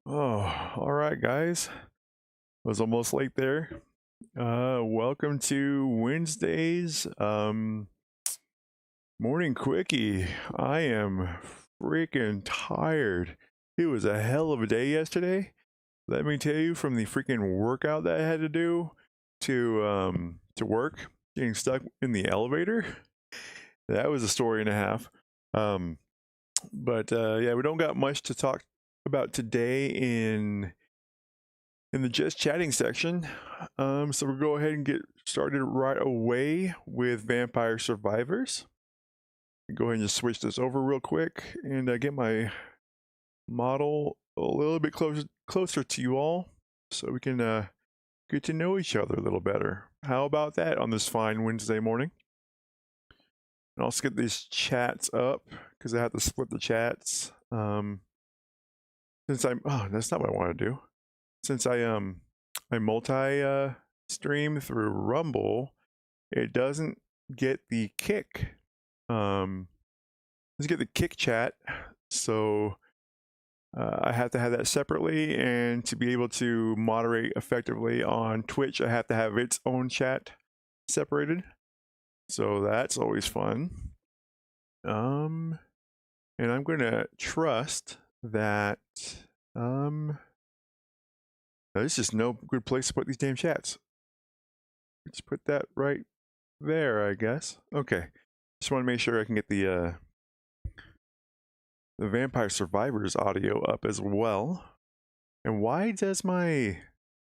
Oh, all right, guys. Was almost late there. Welcome to Wednesday's Morning Quickie. I am freaking tired. It was a hell of a day yesterday. Let me tell you, from the freaking workout that I had to do to work, getting stuck in the elevator. That was a story and a half. Yeah, we don't got much to talk about today in the just chatting section. So we'll go ahead and get started right away with Vampire Survivors. Go ahead and just switch this over real quick and get my model a little bit closer to you all so we can get to know each other a little better. How about that on this fine Wednesday morning? And I'll get these chats up because I have to split the chats. Since that's not what I want to do. Since I multi stream through Rumble, it doesn't get the kick. Doesn't get the kick chat, so I have to have that separately. And to be able to moderate effectively on Twitch, I have to have its own chat separated. So that's always fun. And I'm gonna trust that there's just no good place to put these damn chats. Just put that right there, I guess. Okay. Just want to make sure I can get the Vampire Survivors audio up as well. And why does my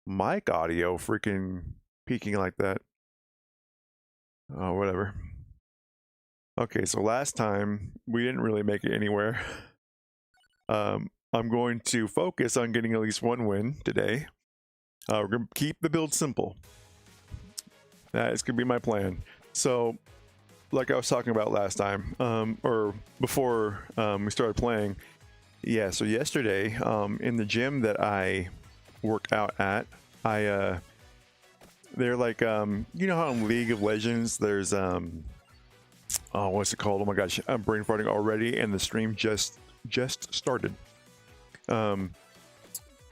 mic audio freaking peaking like that? Oh, whatever. Okay, so last time we didn't really make it anywhere. I'm going to focus on getting at least one win today. We're going to keep the build simple. That is going to be my plan. So, like I was talking about last time, or before we started playing, yeah, so yesterday, in the gym that I work out at, they're like, you know how in League of Legends, there's, oh, what's it called? Oh my gosh, I'm brain farting already, and the stream just started.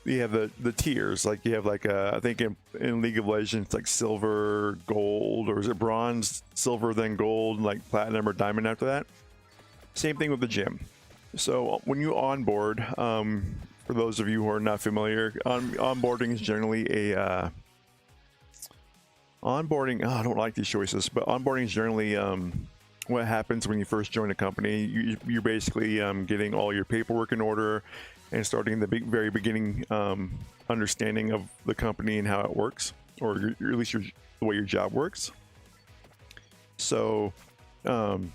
You have the tiers, like you have like I think in League of Legends it's like silver, gold, or is it bronze, silver, then gold, like platinum or diamond after that. Same thing with the gym. So when you onboard, for those of you who are not familiar, onboarding is generally a onboarding. Oh, I don't like these choices, but onboarding is generally what happens when you first join a company. You're basically getting all your paperwork in order and starting the very beginning understanding of the company and how it works, or at least the way your job works. So when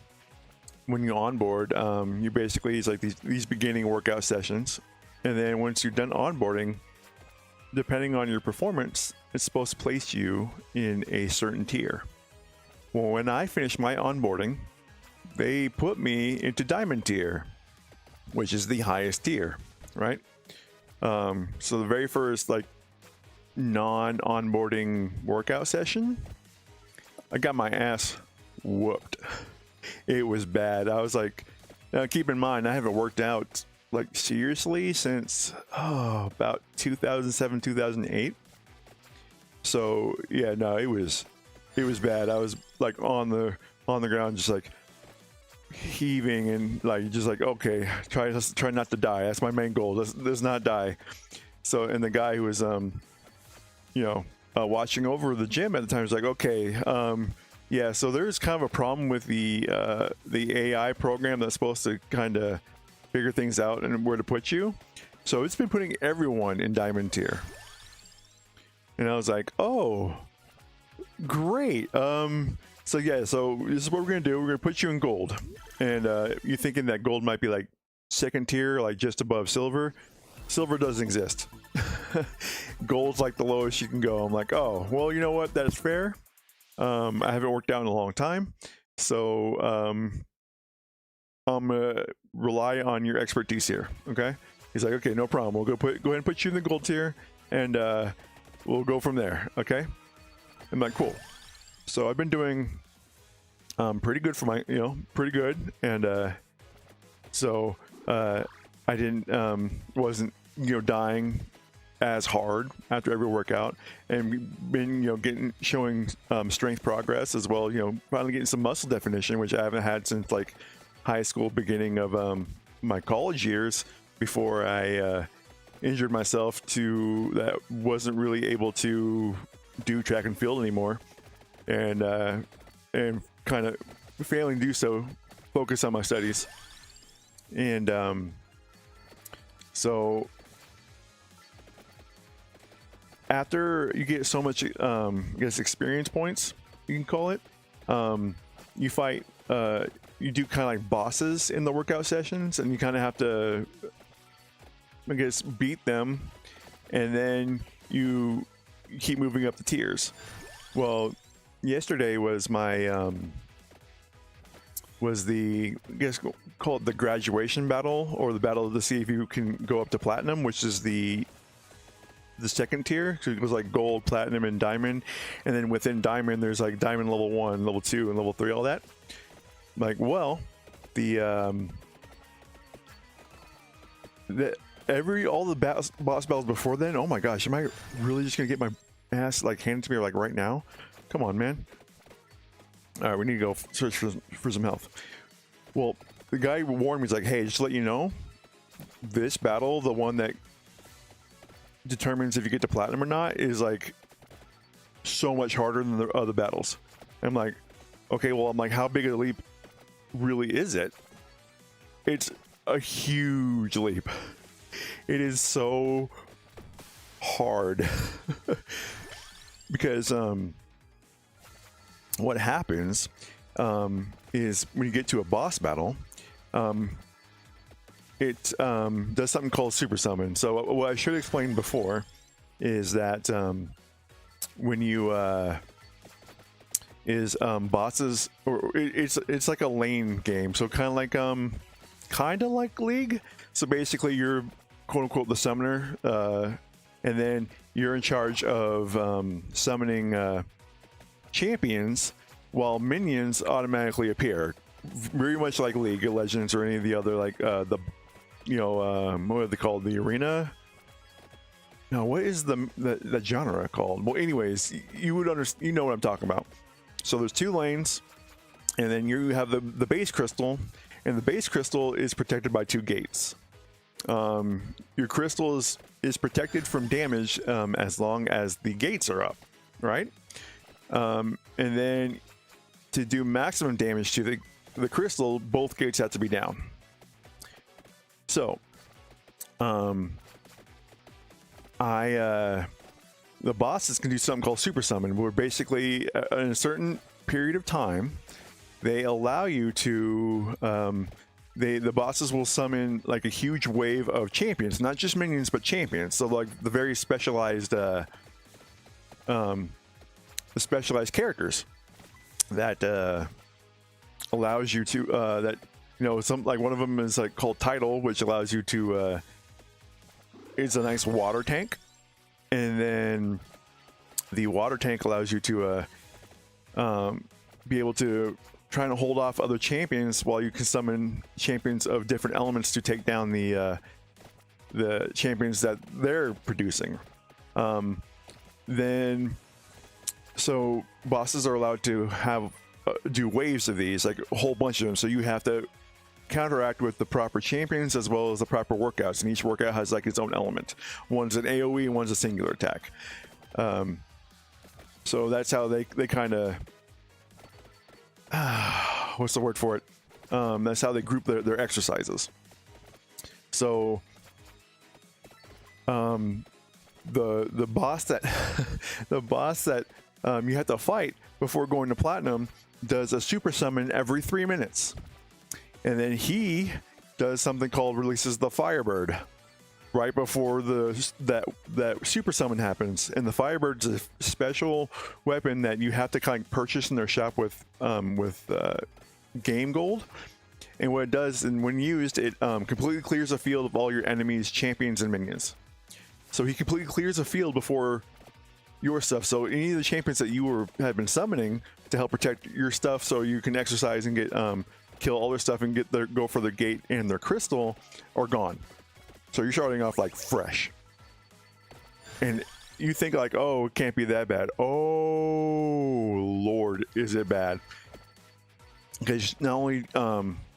you onboard, you basically, it's like these beginning workout sessions, and then once you're done onboarding, depending on your performance, it's supposed to place you in a certain tier. Well, when I finished my onboarding, they put me into diamond tier, which is the highest tier, right? So the very first like non-onboarding workout session, I got my ass whooped. It was bad. I was like, now keep in mind, I haven't worked out like seriously since about 2007, 2008. So yeah, no, it was bad. I was like on the ground, just like heaving and like just like, okay, try not to die. That's my main goal. Let's not die. So, and the guy who was watching over the gym at the time was like, okay, yeah, so there's kind of a problem with the AI program that's supposed to kind of figure things out and where to put you. So it's been putting everyone in diamond tier. And I was like, oh, great. So yeah, so this is what we're gonna do. We're gonna put you in gold, and you're thinking that gold might be like second tier, like just above silver. Silver doesn't exist. Gold's like the lowest you can go. I'm like, oh, well, you know what? That's fair. I haven't worked out in a long time, so I'm gonna rely on your expertise here. Okay? He's like, okay, no problem. We'll go ahead and put you in the gold tier, and we'll go from there. Okay? I'm like, cool. So I've been doing pretty good for my, pretty good, and so I wasn't dying as hard after every workout, and been showing strength progress as well. Finally getting some muscle definition, which I haven't had since like high school, beginning of my college years, before I injured myself to that wasn't really able to do track and field anymore, and kind of failing to do so, focus on my studies. And so after you get so much I guess experience points, you can call it, you fight you do kind of like bosses in the workout sessions, and you kind of have to, I guess, beat them, and then you keep moving up the tiers. Well, yesterday was my was the, I guess, call it the graduation battle, or the battle to see if you can go up to platinum, which is the second tier. So it was like gold, platinum, and diamond, and then within diamond there's like diamond level 1, level 2, and level 3, all that. Like, well, the all the boss battles before then, oh my gosh, am I really just gonna get my ass like handed to me like right now? Come on, man. All right, we need to go search for some health. Well, the guy warned me, he's like, hey, just to let you know, this battle, the one that determines if you get to platinum or not, is like so much harder than the other battles. I'm like, okay, well, I'm like, how big of a leap really is it? It's a huge leap. It is so hard. Because what happens is when you get to a boss battle, it does something called super summon. So what I should have explained before is that when you bosses, or it's like a lane game, so kind of like League. So basically you're quote unquote the summoner, and then you're in charge of summoning champions, while minions automatically appear, very much like League of Legends or any of the other, like what are they called, the arena? No, what is the genre called? Well, anyways, you would understand, you know what I'm talking about. So there's 2 lanes, and then you have the base crystal, and the base crystal is protected by 2 gates. Your crystal is protected from damage as long as the gates are up, right? And then to do maximum damage to the crystal, both gates have to be down. So the bosses can do something called super summon, where basically in a certain period of time they allow you to the bosses will summon like a huge wave of champions, not just minions but champions. So like the very specialized characters that allows you to that, some, like one of them is like called Tidal, which allows you to it's a nice water tank, and then the water tank allows you to be able to try to hold off other champions, while you can summon champions of different elements to take down the champions that they're producing. Then so bosses are allowed to have do waves of these, like a whole bunch of them, so you have to counteract with the proper champions as well as the proper workouts, and each workout has like its own element. One's an AoE and one's a singular attack. So that's how they kind of what's the word for it? That's how they group their exercises. So the boss that you have to fight before going to platinum does a super summon every 3 minutes, and then he does something called releases the Firebird right before that super summon happens. And the Firebird's a special weapon that you have to kind of purchase in their shop with game gold. And what it does, and when used, it completely clears a field of all your enemies, champions, and minions. So he completely clears a field before your stuff. So any of the champions that you have been summoning to help protect your stuff, so you can exercise and get kill all their stuff and go for their gate and their crystal, are gone. So you're starting off like fresh, and you think like, oh, it can't be that bad. Oh Lord, is it bad? Because not only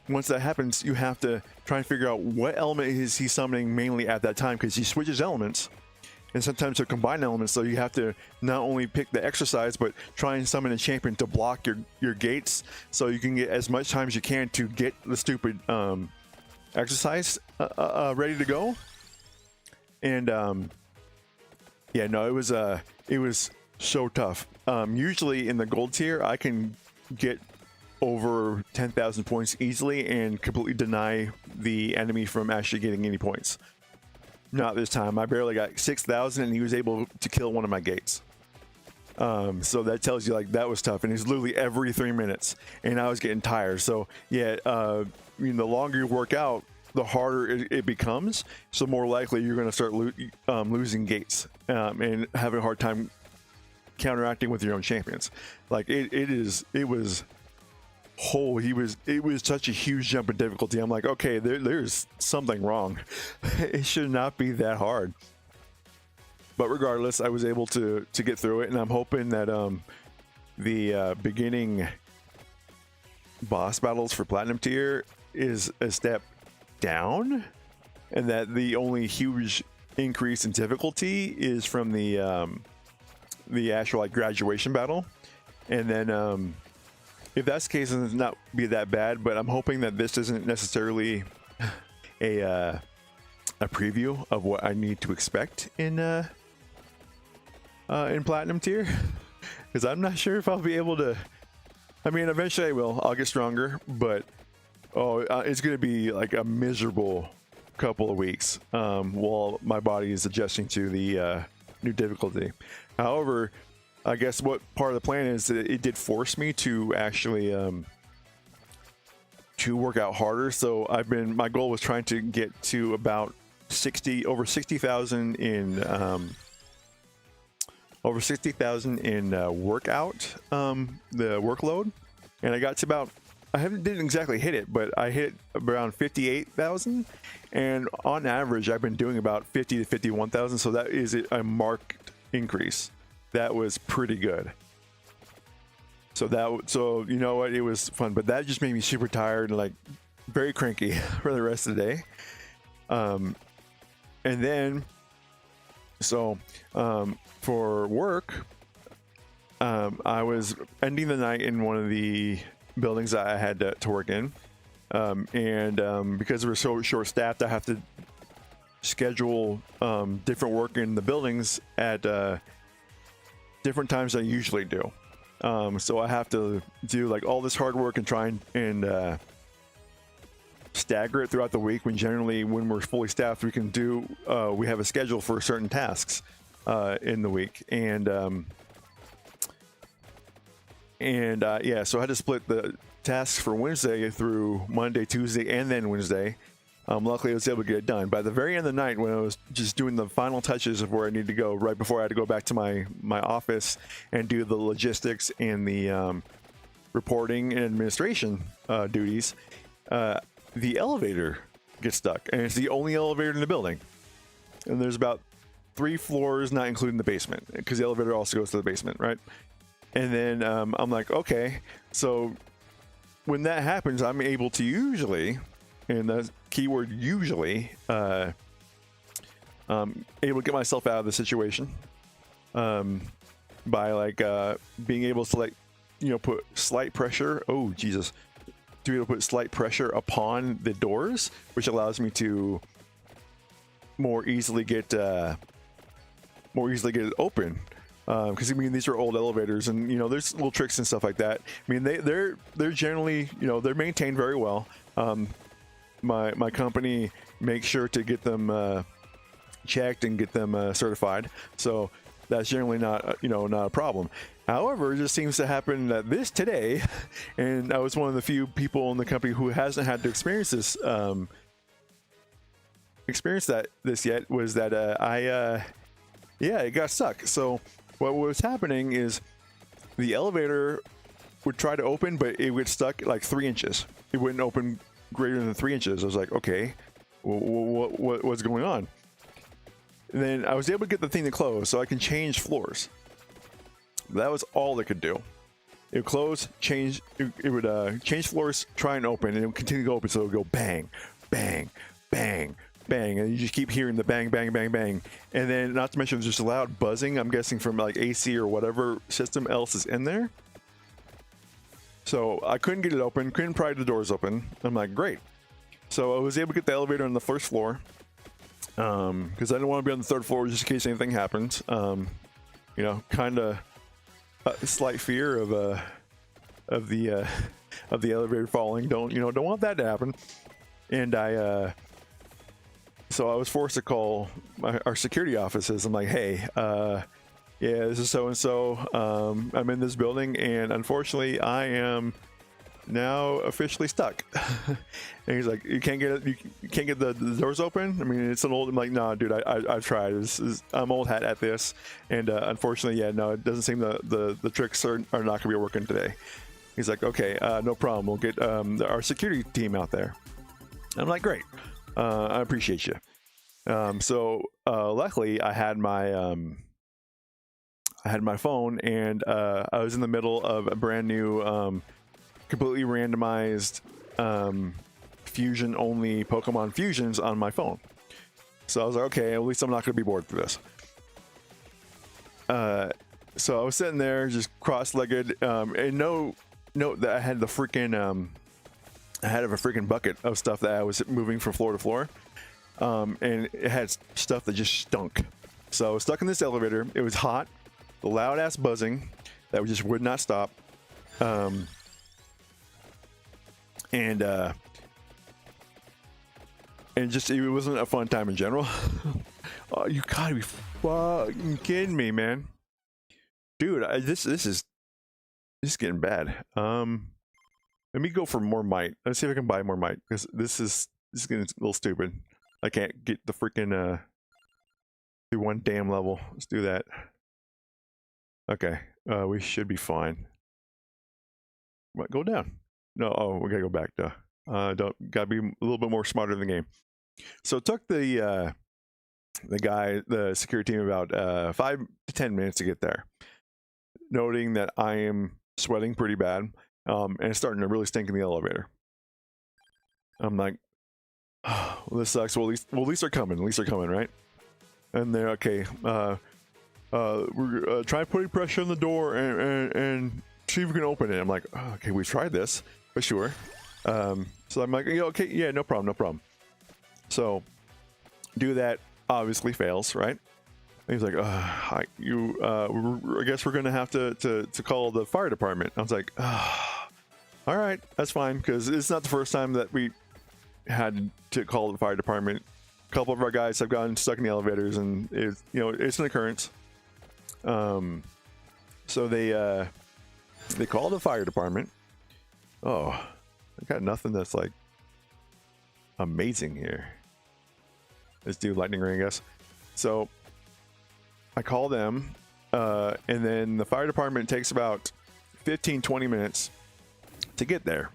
once that happens, you have to try and figure out what element is he summoning mainly at that time, because he switches elements, and sometimes they're combined elements. So you have to not only pick the exercise, but try and summon a champion to block your gates, so you can get as much time as you can to get the stupid exercise ready to go. And yeah, no, it was so tough. Usually in the gold tier, I can get over 10,000 points easily and completely deny the enemy from actually getting any points. Not this time. I barely got 6,000, and he was able to kill one of my gates. So that tells you, like, that was tough, and it's literally every 3 minutes, and I was getting tired. So yeah, the longer you work out, the harder it becomes. So more likely you're going to start losing gates and having a hard time counteracting with your own champions. Like it was such a huge jump in difficulty. I'm like, okay, there's something wrong. It should not be that hard. But regardless, I was able to get through it, and I'm hoping that the beginning boss battles for Platinum tier is a step down, and that the only huge increase in difficulty is from the actual like graduation battle. And then if that's the case, then it's not be that bad. But I'm hoping that this isn't necessarily a preview of what I need to expect in Platinum tier, because I'm not sure if I'll be able to. I mean, eventually I will. I'll get stronger, but it's going to be like a miserable couple of weeks while my body is adjusting to the new difficulty. However, I guess what part of the plan is that it did force me to actually to work out harder. So my goal was trying to get to about over 60,000 in workout, the workload, and I got to about, didn't exactly hit it, but I hit around 58,000, and on average I've been doing about 50 to 51,000. So that is a marked increase. That was pretty good. So you know what, it was fun, but that just made me super tired and like very cranky for the rest of the day. And then for work, I was ending the night in one of the buildings that I had to work in, and because we're so short staffed, I have to schedule different work in the buildings at different times than I usually do. So I have to do like all this hard work and try and stagger it throughout the week, when generally when we're fully staffed, we have a schedule for certain tasks in the week. And yeah, so I had to split the tasks for Wednesday through Monday, Tuesday, and then Wednesday. Luckily I was able to get it done by the very end of the night, when I was just doing the final touches of where I need to go, right before I had to go back to my office and do the logistics and the reporting and administration duties. The elevator gets stuck, and it's the only elevator in the building, and there's about 3 floors, not including the basement, because the elevator also goes to the basement, right? And then I'm like, okay, so when that happens, I'm able to usually, and the keyword usually, able to get myself out of the situation by like being able to, like, put slight pressure. Oh Jesus. To be able to put slight pressure upon the doors, which allows me to more easily get it open. Because I mean, these are old elevators, and there's little tricks and stuff like that. I mean, they're generally, they're maintained very well. My company makes sure to get them checked and get them certified, so that's generally not a problem. However, it just seems to happen that today, and I was one of the few people in the company who hasn't had to experience this yet, was that it got stuck. So what was happening is the elevator would try to open, but it would stuck like 3 inches. It wouldn't open greater than 3 inches. I was like, okay, what's going on? And then I was able to get the thing to close so I can change floors. That was all it could do. It would close, change, it would change floors, try and open, and it would continue to open, so it would go bang, bang, bang, bang, and you just keep hearing the bang, bang, bang, bang. And then, not to mention, there's just a loud buzzing, I'm guessing from like AC or whatever system else is in there. So I couldn't get it open, couldn't pry the doors open. I'm like, great. So I was able to get the elevator on the first floor, because I didn't want to be on the third floor just in case anything happened. You know, kind of a slight fear of the elevator falling. Don't want that to happen. And so I was forced to call our security offices. I'm like, hey, yeah, this is so and so. I'm in this building, and unfortunately, I am now officially stuck. And he's like, you can't get it, you can't get the doors open. I mean, it's an old. I'm like, no, dude, I've tried. I'm old hat at this, and unfortunately, yeah, no, it doesn't seem the tricks are not going to be working today. He's like, okay, no problem. We'll get our security team out there. I'm like, great, I appreciate you. So luckily, I had my phone, and I was in the middle of a brand new, completely randomized fusion only Pokemon fusions on my phone. So I was like, okay, at least I'm not going to be bored for this. So I was sitting there just cross-legged, and note that I had the freaking I had a freaking bucket of stuff that I was moving from floor to floor, and it had stuff that just stunk. So I was stuck in this elevator. It was hot, the loud ass buzzing that just would not stop, and just, it wasn't a fun time in general. Oh, you gotta be fucking kidding me, man, dude. This is getting bad. Let me go for more might. Let's see if I can buy more might, because this is getting a little stupid. I can't get the freaking do one damn level. Let's do that. Okay, we should be fine. What, go down? No, oh, we gotta go back to. Gotta be a little bit more smarter in the game. So it took the security team about 5 to 10 minutes to get there. Noting that I am sweating pretty bad, and it's starting to really stink in the elevator. I'm like, oh, well, this sucks. Well, at least they're coming. At least they're coming, right? And they're okay. We're trying putting pressure on the door and see if we can open it. I'm like, oh, okay, we've tried this, but sure. So I'm like, yeah, okay, yeah, no problem, no problem. So do that. Obviously fails, right? And he's like, I guess we're gonna have to call the fire department. I was like, all right, that's fine, because it's not the first time that we had to call the fire department. A couple of our guys have gotten stuck in the elevators, and it's an occurrence. So they call the fire department. Oh, I got nothing that's like amazing here. Let's do lightning ring, I guess. So I call them, and then the fire department takes about 15-20 minutes to get there.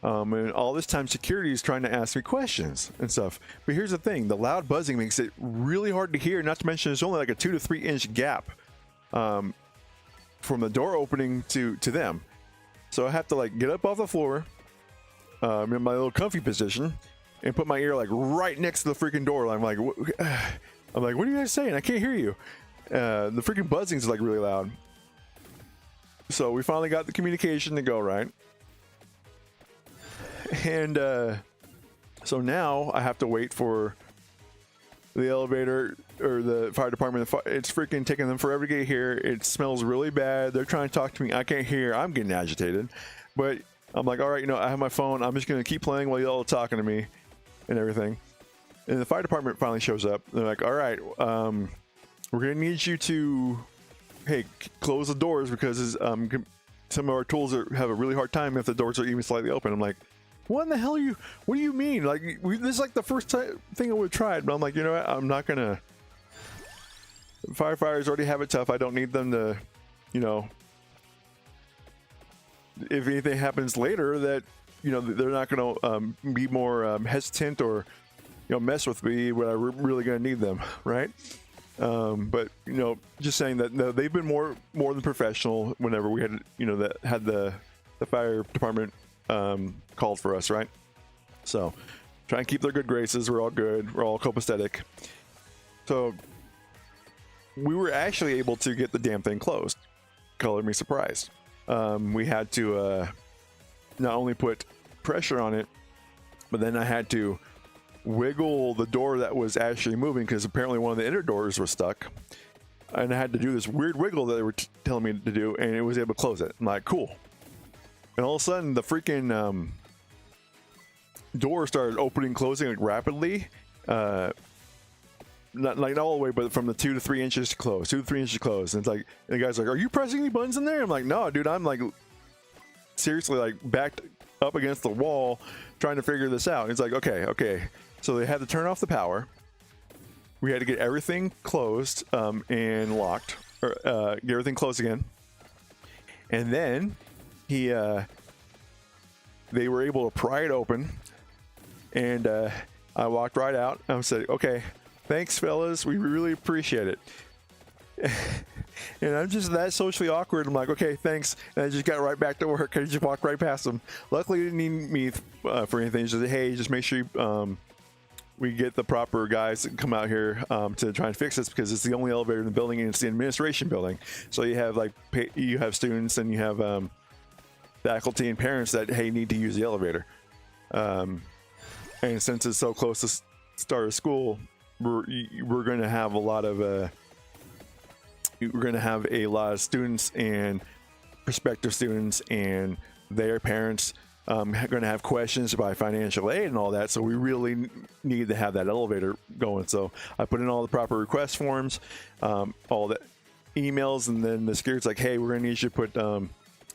And all this time, security is trying to ask me questions and stuff. But here's the thing: the loud buzzing makes it really hard to hear. Not to mention, there's only like a 2 to 3 inch gap from the door opening to them. So I have to like get up off the floor, in my little comfy position, and put my ear like right next to the freaking door. I'm like, what are you guys saying? I can't hear you. The freaking buzzing is like really loud. So we finally got the communication to go right. And so now I have to wait for the elevator or the fire department. It's freaking taking them forever to get here. It smells really bad. They're trying to talk to me. I can't hear. I'm getting agitated. But I'm like, all right, I have my phone. I'm just going to keep playing while y'all are talking to me and everything. And the fire department finally shows up. They're like, all right, we're going to need you to, hey, close the doors, because some of our tools have a really hard time if the doors are even slightly open. I'm like, what in the hell what do you mean? Like, this is like the first thing I would have tried. But I'm like, you know what? I'm not going to. Firefighters already have it tough. I don't need them to, if anything happens later, that, they're not going to be more hesitant or mess with me when I'm really going to need them, right? But just saying that no, they've been more than professional whenever we had that had the fire department called for us, right? So try and keep their good graces. We're all good. We're all copacetic. So we were actually able to get the damn thing closed. Color me surprised. We had to not only put pressure on it, but then I had to wiggle the door that was actually moving because apparently one of the inner doors was stuck, and I had to do this weird wiggle that they were telling me to do, and it was able to close it. I'm like, cool. And all of a sudden the freaking door started opening, closing like rapidly, not all the way, but from the 2 to 3 inches to close, 2 to 3 inches close. And it's like, and the guy's like, are you pressing any buttons in there? I'm like, no dude, I'm like seriously like backed up against the wall trying to figure this out. And it's like, okay. So they had to turn off the power. We had to get everything closed and locked, or get everything closed again. And then they were able to pry it open, and I walked right out. I said, okay, thanks fellas, we really appreciate it. And I'm just that socially awkward. I'm like, okay, thanks. And I just got right back to work. I just walked right past them. Luckily, they didn't need me for anything. Just said, hey, just make sure we get the proper guys that come out here to try and fix this, because it's the only elevator in the building, and it's the administration building. So you have you have students, and you have faculty and parents that need to use the elevator. And since it's so close to start of school, we're going to have a lot of students and prospective students and their parents going to have questions about financial aid and all that. So we really need to have that elevator going. So I put in all the proper request forms, all the emails, and then the security's like, hey, we're going to need you to put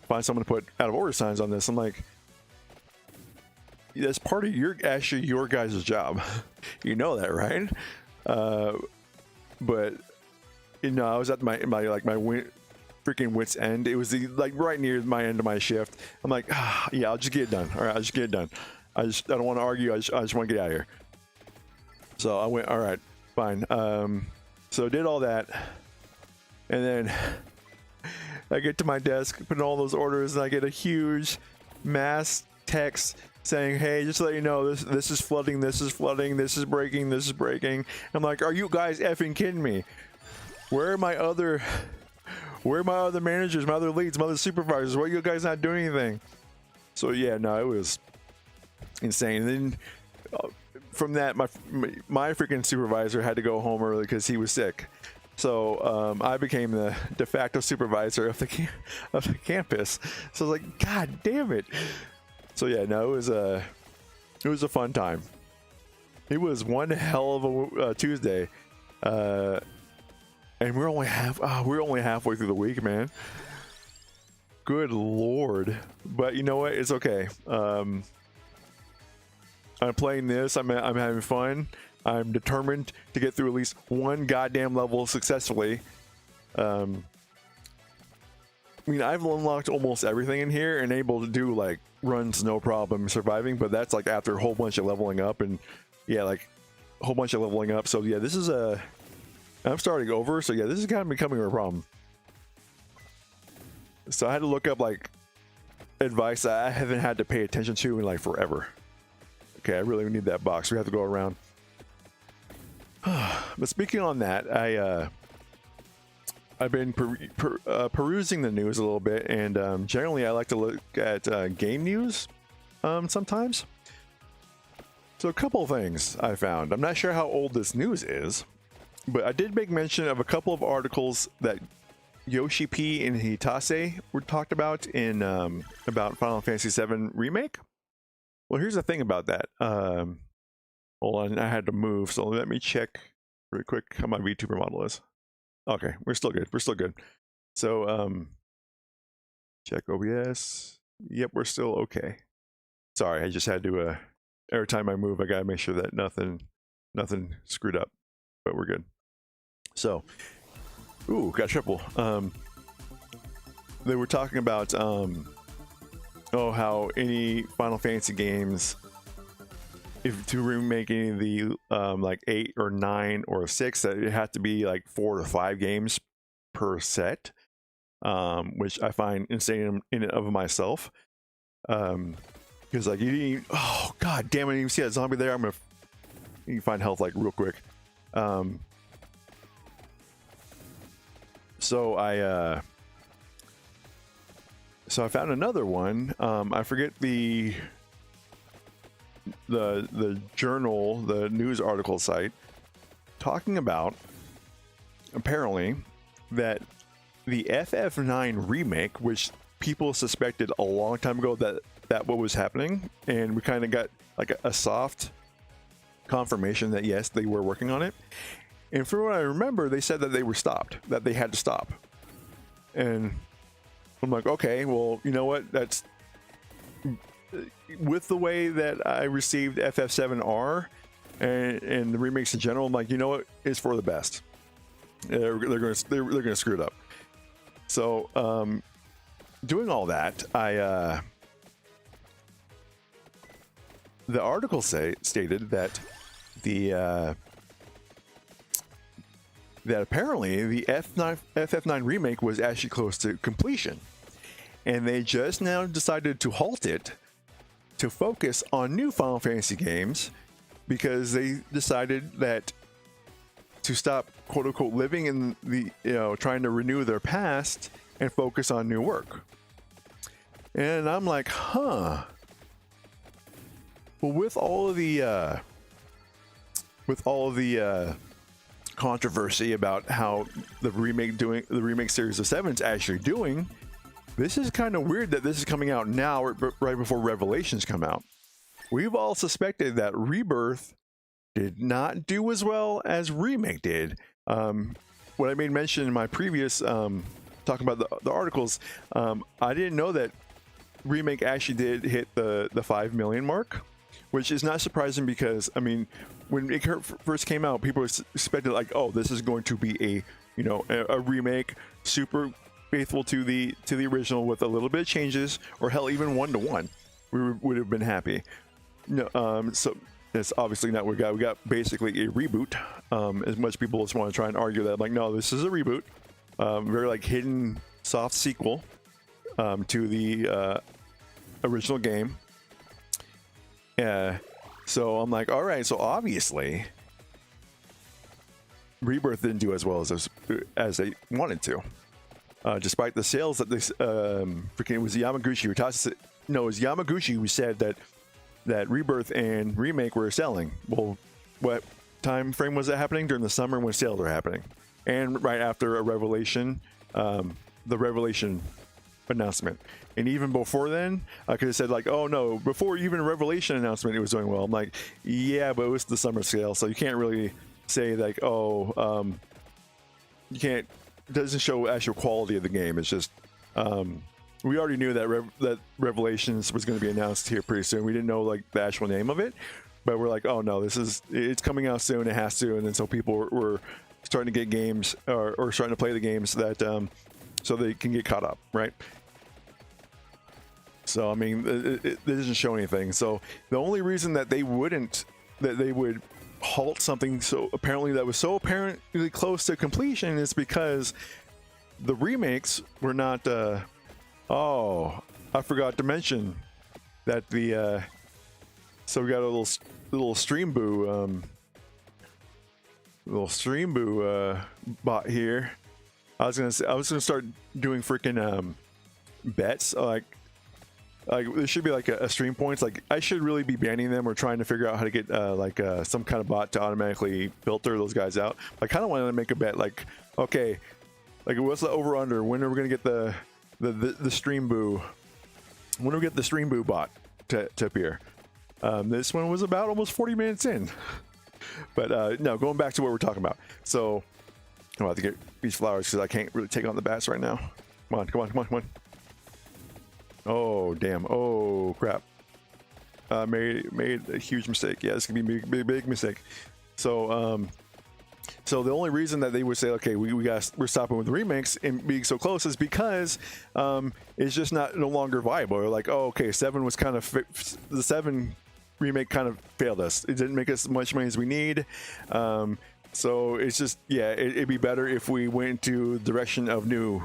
find someone to put out of order signs on this. I'm like, that's part of your guys' job. You know that, right? But I was at my freaking wit's end. It was right near my end of my shift. I'm like, yeah, I'll just get it done. All right, I'll just get it done. I don't want to argue. I just want to get out of here. So I went, all right, fine. So I did all that, and then I get to my desk, put in all those orders, and I get a huge mass text saying, hey, just to let you know, this is flooding, this is flooding, this is breaking, this is breaking. I'm like, are you guys effing kidding me? Where are my other managers, my other leads, my other supervisors? Why are you guys not doing anything? So yeah, no, it was insane. And then from that, my freaking supervisor had to go home early because he was sick. So I became the de facto supervisor of the campus. So I was like, God damn it. So yeah, no, it was a fun time. It was one hell of a Tuesday. And we're only halfway through the week, man. Good Lord. But you know what? It's okay. I'm playing this. I'm having fun. I'm determined to get through at least one goddamn level successfully. I mean, I've unlocked almost everything in here and able to do like runs no problem surviving, but that's like after a whole bunch of leveling up, and yeah, like a whole bunch of leveling up. So yeah, this is I'm starting over, so yeah, this is kind of becoming a problem. So I had to look up like advice that I haven't had to pay attention to in like forever. Okay, I really need that box. We have to go around. But speaking on that, I've been perusing the news a little bit, and generally I like to look at game news sometimes. So a couple of things I found. I'm not sure how old this news is, but I did make mention of a couple of articles that Yoshi P and Hitase were talked about in about Final Fantasy VII Remake. Well, here's the thing about that. Hold on, I had to move, so let me check real quick how my VTuber model is. Okay, we're still good. We're still good. So, check OBS. Yep, we're still okay. Sorry, I just had to, every time I move, I gotta make sure that nothing screwed up, but we're good. So, ooh, got triple. They were talking about, how any Final Fantasy games if to remake any of the like 8 or 9 or 6, that it had to be like 4 to 5 games per set, which I find insane in and of myself. Because like you didn't, oh god damn it, you see that zombie there? You can find health like real quick. So I found another one. I forget the journal, the news article site, talking about apparently that the FF9 remake, which people suspected a long time ago that what was happening, and we kind of got like a soft confirmation that yes, they were working on it. And from what I remember, they said that they were stopped, that they had to stop. And I'm like, okay, well, you know what? That's with the way that I received FF7R and the remakes in general. I'm like, you know what? It's for the best. They're gonna screw it up. So, doing all that, the article stated that that apparently the FF9 remake was actually close to completion, and they just now decided to halt it to focus on new Final Fantasy games, because they decided that to stop quote unquote living in the, trying to renew their past and focus on new work. And I'm like, huh. Well, with all of the controversy about how the remake series of 7's actually doing, this is kind of weird that this is coming out now, right before Revelations come out. We've all suspected that Rebirth did not do as well as Remake did. What I made mention in my previous talking about the articles, I didn't know that Remake actually did hit the 5 million mark, which is not surprising, because I mean, when it first came out, people expected like, oh, this is going to be a remake, super faithful to the original with a little bit of changes, or hell, even 1-to-1. We would have been happy. No, so it's obviously not what we got. We got basically a reboot. As much people just want to try and argue that, like, no, this is a reboot. Very like hidden soft sequel to the original game. So I'm like, all right, so obviously Rebirth didn't do as well as they wanted to, despite the sales that this it was Yamaguchi who said that Rebirth and Remake were selling. Well, what time frame was that happening? During the summer when sales were happening, and right after a Revelation, the Revelation announcement. And even before then, I could have said like, oh no, before even a Revelation announcement, it was doing well. I'm like, yeah, but it was the summer sale, so you can't really say like, oh, you can't. It doesn't show actual quality of the game. It's just, we already knew that Revelations was going to be announced here pretty soon. We didn't know like the actual name of it, but we're like, oh no, it's coming out soon. It has to. And then so people were starting to get games or starting to play the games that so they can get caught up, right? So I mean, it doesn't show anything. So the only reason that they would halt something that was so apparently close to completion is because the remakes were not. Oh, I forgot to mention that so we got a little stream boo bot here. I was gonna start doing freaking bets, like there should be like a stream points. Like I should really be banning them or trying to figure out how to get some kind of bot to automatically filter those guys out. I kind of wanted to make a bet, like, okay, like what's the over under? When are we gonna get the stream boo? When do we get the stream boo bot to appear? This one was about almost 40 minutes in. But no, going back to what we're talking about. So I'm about to get these flowers because I can't really take on the bats right now. Come on. Oh, damn. Oh, crap. Made a huge mistake. Yeah, this could be a big mistake. So, so the only reason that they would say, okay, we're stopping with remakes and being so close is because it's just no longer viable. Or like, oh, okay, 7 was kind of the 7 remake kind of failed us. It didn't make us as much money as we need. So it's just, yeah, it'd be better if we went into the direction of new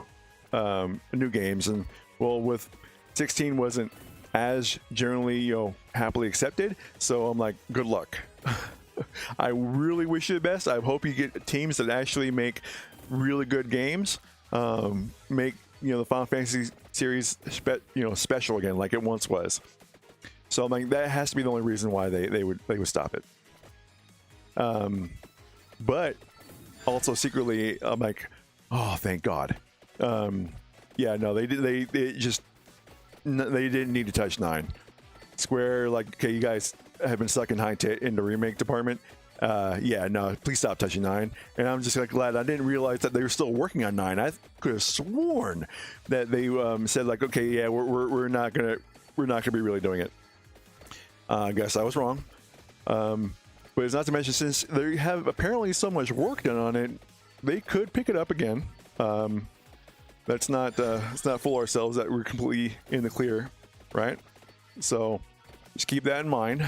games. And well, with 16 wasn't as generally, happily accepted. So I'm like, good luck. I really wish you the best. I hope you get teams that actually make really good games. Make the Final Fantasy series special again, like it once was. So I'm like, that has to be the only reason why they would stop it. But also secretly, I'm like, oh, thank God. Yeah, no, they didn't need to touch 9. Square, like, okay, you guys have been stuck in in the remake department. Yeah, no, please stop touching 9. And I'm just like glad I didn't realize that they were still working on 9. I could have sworn that they said like, okay, yeah, we're not gonna be really doing it. I guess I was wrong. But it's not to mention, since they have apparently so much work done on it, they could pick it up again. Let's not fool ourselves that we're completely in the clear, right? So just keep that in mind.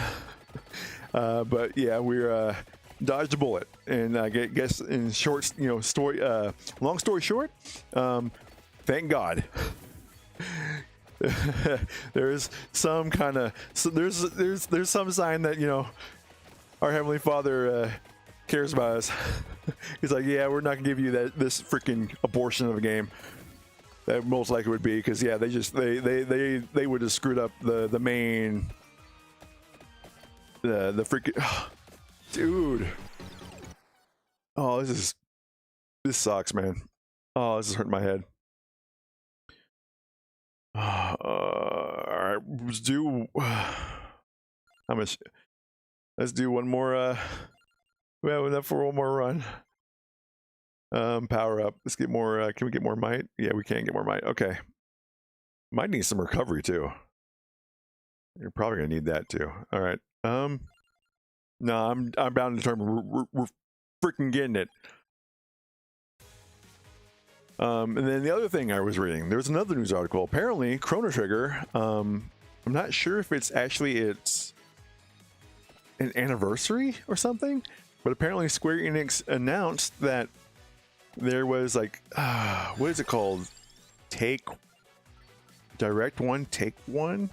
But yeah, we're dodged a bullet, and I guess in short, story. Long story short, thank God. There's some kind of there's some sign that our Heavenly Father cares about us. He's like, yeah, we're not gonna give you this freaking abortion of a game. That most likely would be because yeah, they would have screwed up the main the freaking dude. Oh, this sucks, man. Oh, this is hurting my head. All right, let's do how much? Let's do one more. We have enough for one more run. Power up. Let's get more. Can we get more might? Yeah, we can get more might. Okay. Might need some recovery too. You're probably gonna need that too. All right. No, I'm bound to determine we're freaking getting it. And then the other thing I was reading, there was another news article. Apparently, Chrono Trigger. I'm not sure if it's an anniversary or something, but apparently Square Enix announced that there was like, what is it called? Direct One, Take One.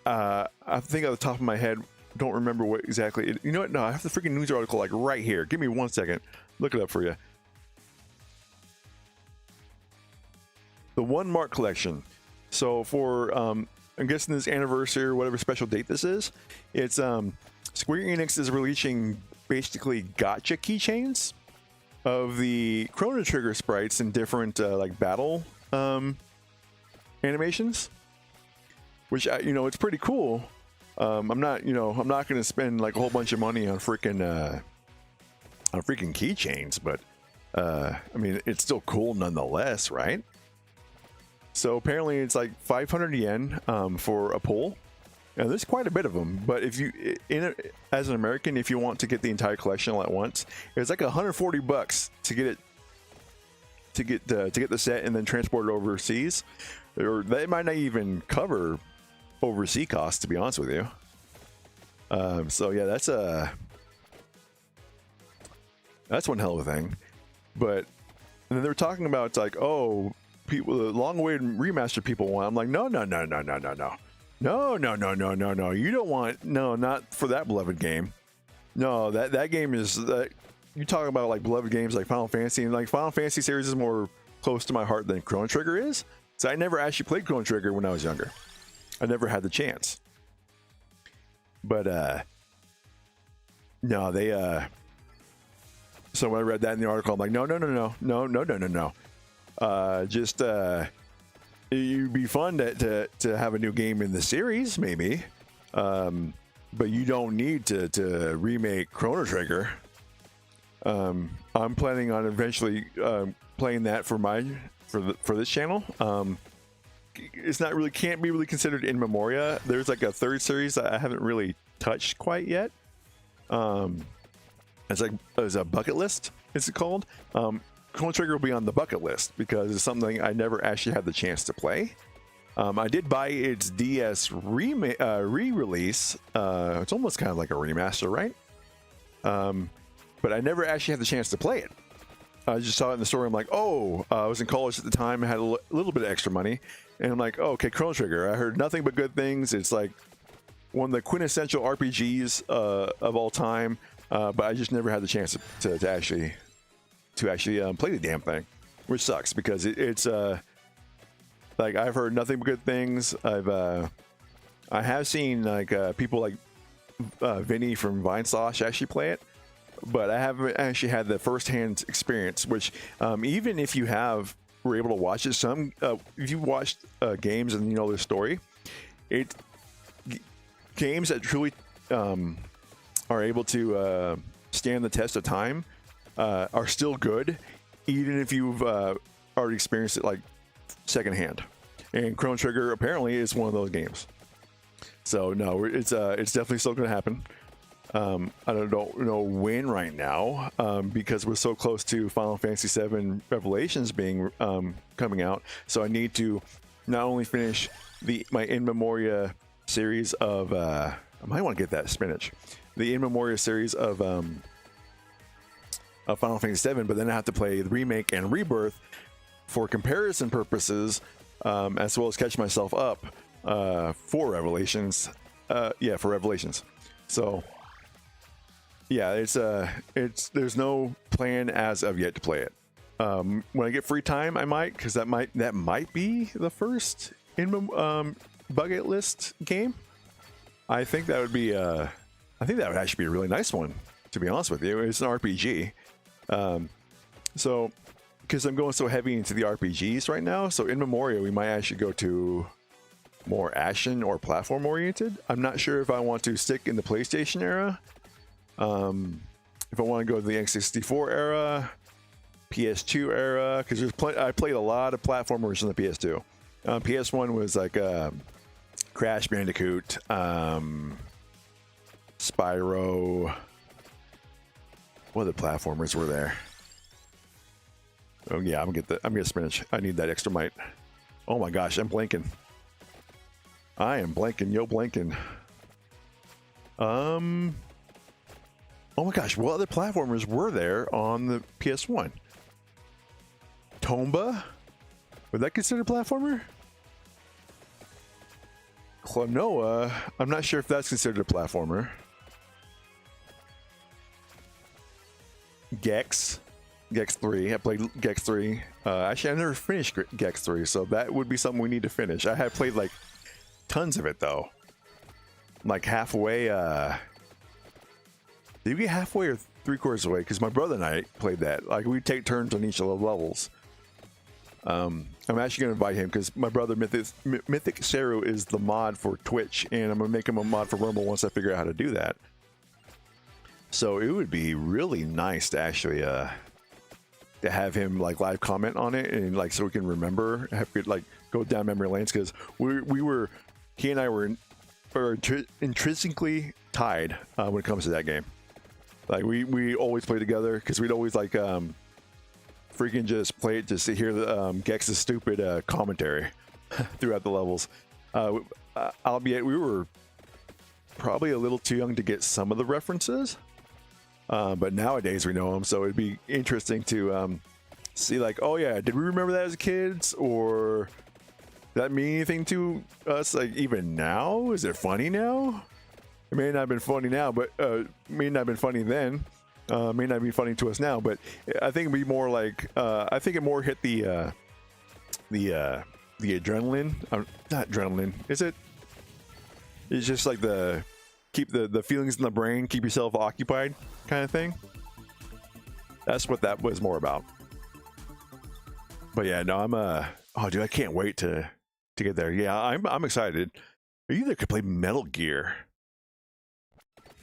I think at the top of my head, don't remember what exactly. You know what? No, I have the freaking news article like right here. Give me 1 second. Look it up for you. The One Mark Collection. So for I'm guessing this anniversary or whatever special date this is, it's Square Enix is releasing basically gacha keychains of the Chrono Trigger sprites in different like battle animations, which it's pretty cool. I'm not going to spend like a whole bunch of money on freaking keychains, but I mean, it's still cool nonetheless, right? So apparently it's like 500 yen for a pull, and there's quite a bit of them. But if you, as an American, if you want to get the entire collection all at once, it's like $140 to get it, to get the set and then transport it overseas, or they might not even cover overseas costs, to be honest with you. So yeah, that's one hell of a thing. But and then they were talking about like, oh, people, the long-awaited remaster people want. I'm like, no. You don't want, not for that beloved game. No, that game is you talking about like beloved games like Final Fantasy, and like Final Fantasy series is more close to my heart than Chrono Trigger is. So I never actually played Chrono Trigger when I was younger. I never had the chance. But no, they so when I read that in the article, I'm like, no. Just it'd be fun to have a new game in the series, maybe. But you don't need to remake Chrono Trigger. I'm planning on eventually playing that for this channel. It's not really, can't be really considered in memoria. There's like a third series that I haven't really touched quite yet. It's a bucket list, is it called? Chrono Trigger will be on the bucket list because it's something I never actually had the chance to play. I did buy its DS re-release. It's almost kind of like a remaster, right? But I never actually had the chance to play it. I just saw it in the store. I'm like, oh, I was in college at the time. I had a little bit of extra money. And I'm like, oh, okay, Chrono Trigger. I heard nothing but good things. It's like one of the quintessential RPGs of all time. But I just never had the chance to actually play the damn thing, which sucks because it's like I've heard nothing but good things. I have seen like people like Vinny from Vinesauce actually play it, but I haven't actually had the first-hand experience. Which even if you were able to watch it, if you watched games and you know the story, games that truly are able to stand the test of time are still good, even if you've already experienced it like secondhand. And Chrono Trigger apparently is one of those games. So no, it's definitely still going to happen. I don't know when right now, because we're so close to Final Fantasy VII Revelations being coming out. So I need to not only finish my In Memoria series of I might want to get that spinach, the In Memoria series of Final Fantasy VII, but then I have to play the remake and Rebirth for comparison purposes, as well as catch myself up for Revelations. For Revelations. So yeah, there's no plan as of yet to play it. When I get free time, I might, because that might be the first in bucket list game. I think that would actually be a really nice one, to be honest with you. It's an RPG. So because I'm going so heavy into the RPGs right now, so in Memoria we might actually go to more action or platform oriented. I'm not sure if I want to stick in the PlayStation era, if I want to go to the N64 era, PS2 era, because I played a lot of platformers in the PS2. PS1 was like Crash Bandicoot, Spyro. What other platformers were there? Oh yeah, I'm gonna get spinach. I need that extra might. Oh my gosh, I'm blanking. I am blanking. Yo, blanking. Oh my gosh, what other platformers were there on the PS1? Tomba? Would that consider a platformer? Klonoa? I'm not sure if that's considered a platformer. Gex 3. I played Gex 3. Actually, I never finished Gex 3, so that would be something we need to finish. I have played like tons of it though. Like halfway. Did you get halfway or 3/4 away? Because my brother and I played that. Like we take turns on each of the levels. I'm actually gonna invite him because my brother Mythic Saru is the mod for Twitch, and I'm gonna make him a mod for Rumble once I figure out how to do that. So it would be really nice to actually to have him like live comment on it, and like so we can remember, like go down memory lanes, because he and I were intrinsically tied when it comes to that game. Like we always play together because we'd always like freaking just play it just to hear the Gex's stupid commentary throughout the levels. Albeit we were probably a little too young to get some of the references. But nowadays we know them, so it'd be interesting to see like, oh yeah, did we remember that as kids, or did that mean anything to us? Like even now, is it funny now? It may not have been funny now, but may not have been funny then. May not be funny to us now, but I think it'd be more like I think it more hit the adrenaline. Not adrenaline, is it? It's just like keep the feelings in the brain, keep yourself occupied kind of thing. That's what that was more about. But yeah, no, oh dude, I can't wait to get there. Yeah, I'm excited. You either could play Metal Gear,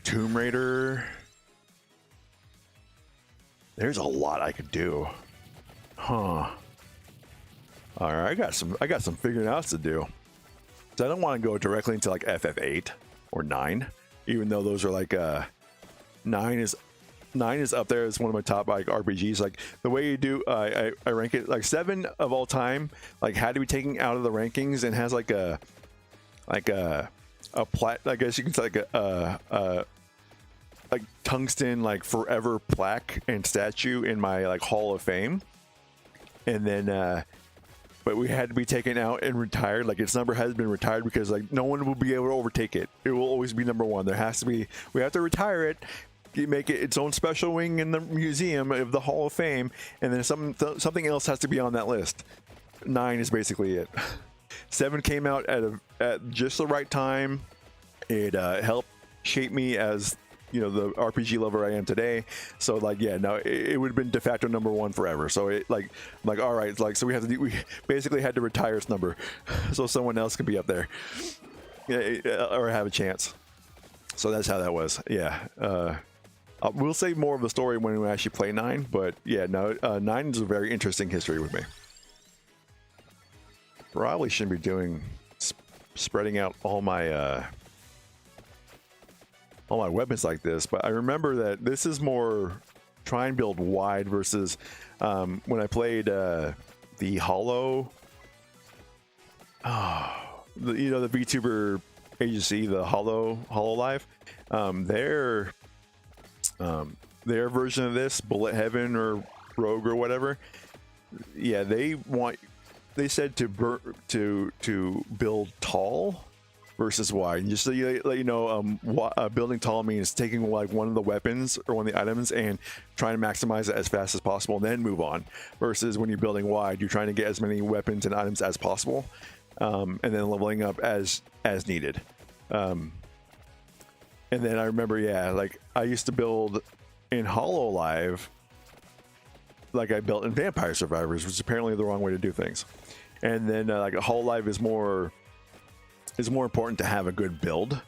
Tomb Raider. There's a lot I could do. Huh. Alright, I got some figuring outs to do. So I don't want to go directly into like FF8 or 9. Even though those are like 9 is 9 is up there as one of my top like RPGs. Like the way you do, I rank it like 7 of all time. Like had to be taken out of the rankings and has like a plat. I guess you can say like a like tungsten like forever plaque and statue in my like Hall of Fame. And then but we had to be taken out and retired. Like its number has been retired because like no one will be able to overtake it. It will always be number 1. There has to be, we have to retire it, make it its own special wing in the museum of the Hall of Fame, and then something else has to be on that list. 9 is basically it. 7 came out at just the right time. It helped shape me as, you know, the RPG lover I am today. So like, yeah, no, it would have been de facto number 1 forever. So it like, I'm like, all right, it's like, so we basically had to retire its number so someone else could be up there, or have a chance. So that's how that was. Yeah. We'll say more of the story when we actually play 9, but yeah, no, 9 is a very interesting history with me. Probably shouldn't be doing spreading out all my weapons like this, but I remember that this is more try and build wide versus when I played the Hollow, you know, the VTuber agency, the Hololive, their version of this, Bullet Heaven or Rogue or whatever, yeah, they said to build tall versus wide. And just so you let you know, building tall means taking like one of the weapons or one of the items and trying to maximize it as fast as possible and then move on, versus when you're building wide, you're trying to get as many weapons and items as possible, and then leveling up as needed. And then I remember, yeah, like I used to build in Hololive like I built in Vampire Survivors, which is apparently the wrong way to do things. And then like a Hololive is more important to have a good build.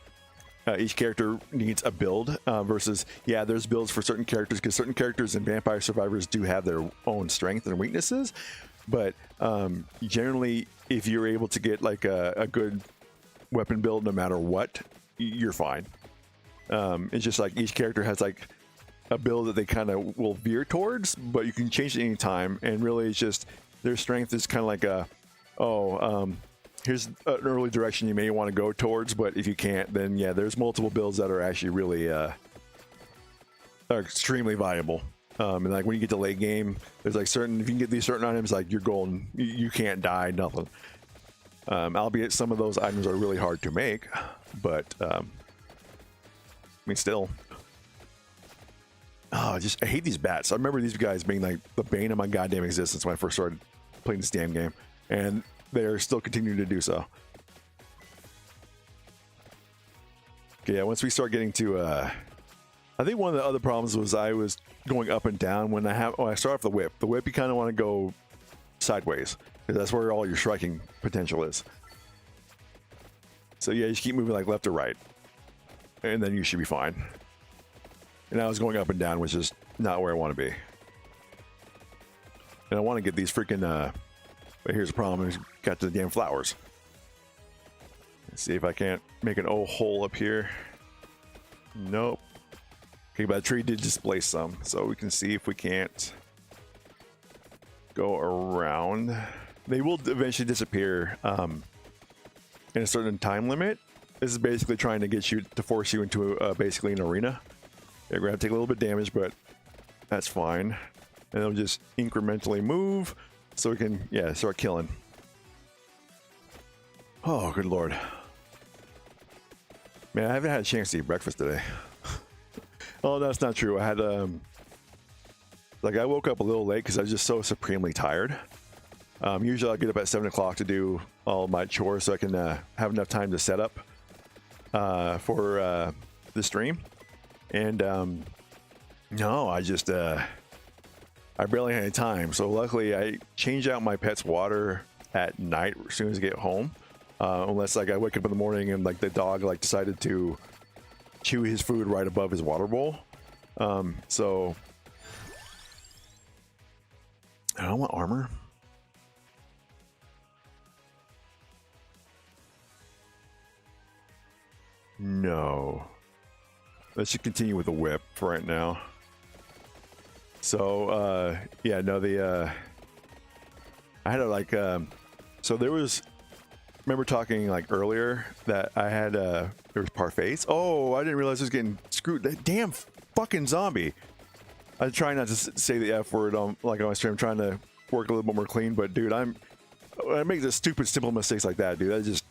Each character needs a build versus, yeah, there's builds for certain characters, because certain characters in Vampire Survivors do have their own strengths and weaknesses. But generally, if you're able to get like a good weapon build no matter what, you're fine. It's just like each character has like a build that they kind of will veer towards, but you can change it anytime. And really, it's just their strength is kind of like here's an early direction you may want to go towards, but if you can't, then yeah, there's multiple builds that are actually really are extremely viable. And like when you get to late game, there's like if you can get these certain items, like you're golden, you can't die, nothing. Albeit some of those items are really hard to make, but I mean, still. Oh, I hate these bats. I remember these guys being like the bane of my goddamn existence when I first started playing this damn game, and they're still continuing to do so. Okay, yeah, once we start getting to, I think one of the other problems was I was going up and down when I start off the whip. The whip, you kind of want to go sideways, because that's where all your striking potential is. So yeah, you just keep moving like left or right, and then you should be fine. And I was going up and down, which is not where I want to be. And I want to get these freaking, but here's the problem, is got the damn flowers. Let's see if I can't make an old hole up here. Nope. Okay, but the tree did displace some, so we can see if we can't go around. They will eventually disappear in a certain time limit. This is basically trying to get you to force you into basically an arena. You're gonna have to take a little bit of damage, but that's fine. And it'll just incrementally move so we can, yeah, start killing. Oh, good lord. Man, I haven't had a chance to eat breakfast today. Oh, that's not true. I had, like, I woke up a little late because I was just so supremely tired. Usually I get up at 7 o'clock to do all my chores so I can have enough time to set up for the stream. And no, I just I barely had any time. So luckily I changed out my pet's water at night as soon as I get home, unless like I wake up in the morning and like the dog like decided to chew his food right above his water bowl. So I don't want armor. No. Let's just continue with the whip for right now. So yeah, no, I had a like so there was, remember talking like earlier that I had there was parfaits. Oh, I didn't realize I was getting screwed. That damn fucking zombie. I try not to say the F word on like on my stream. I'm trying to work a little bit more clean, but dude, I make the stupid simple mistakes like that, dude. I just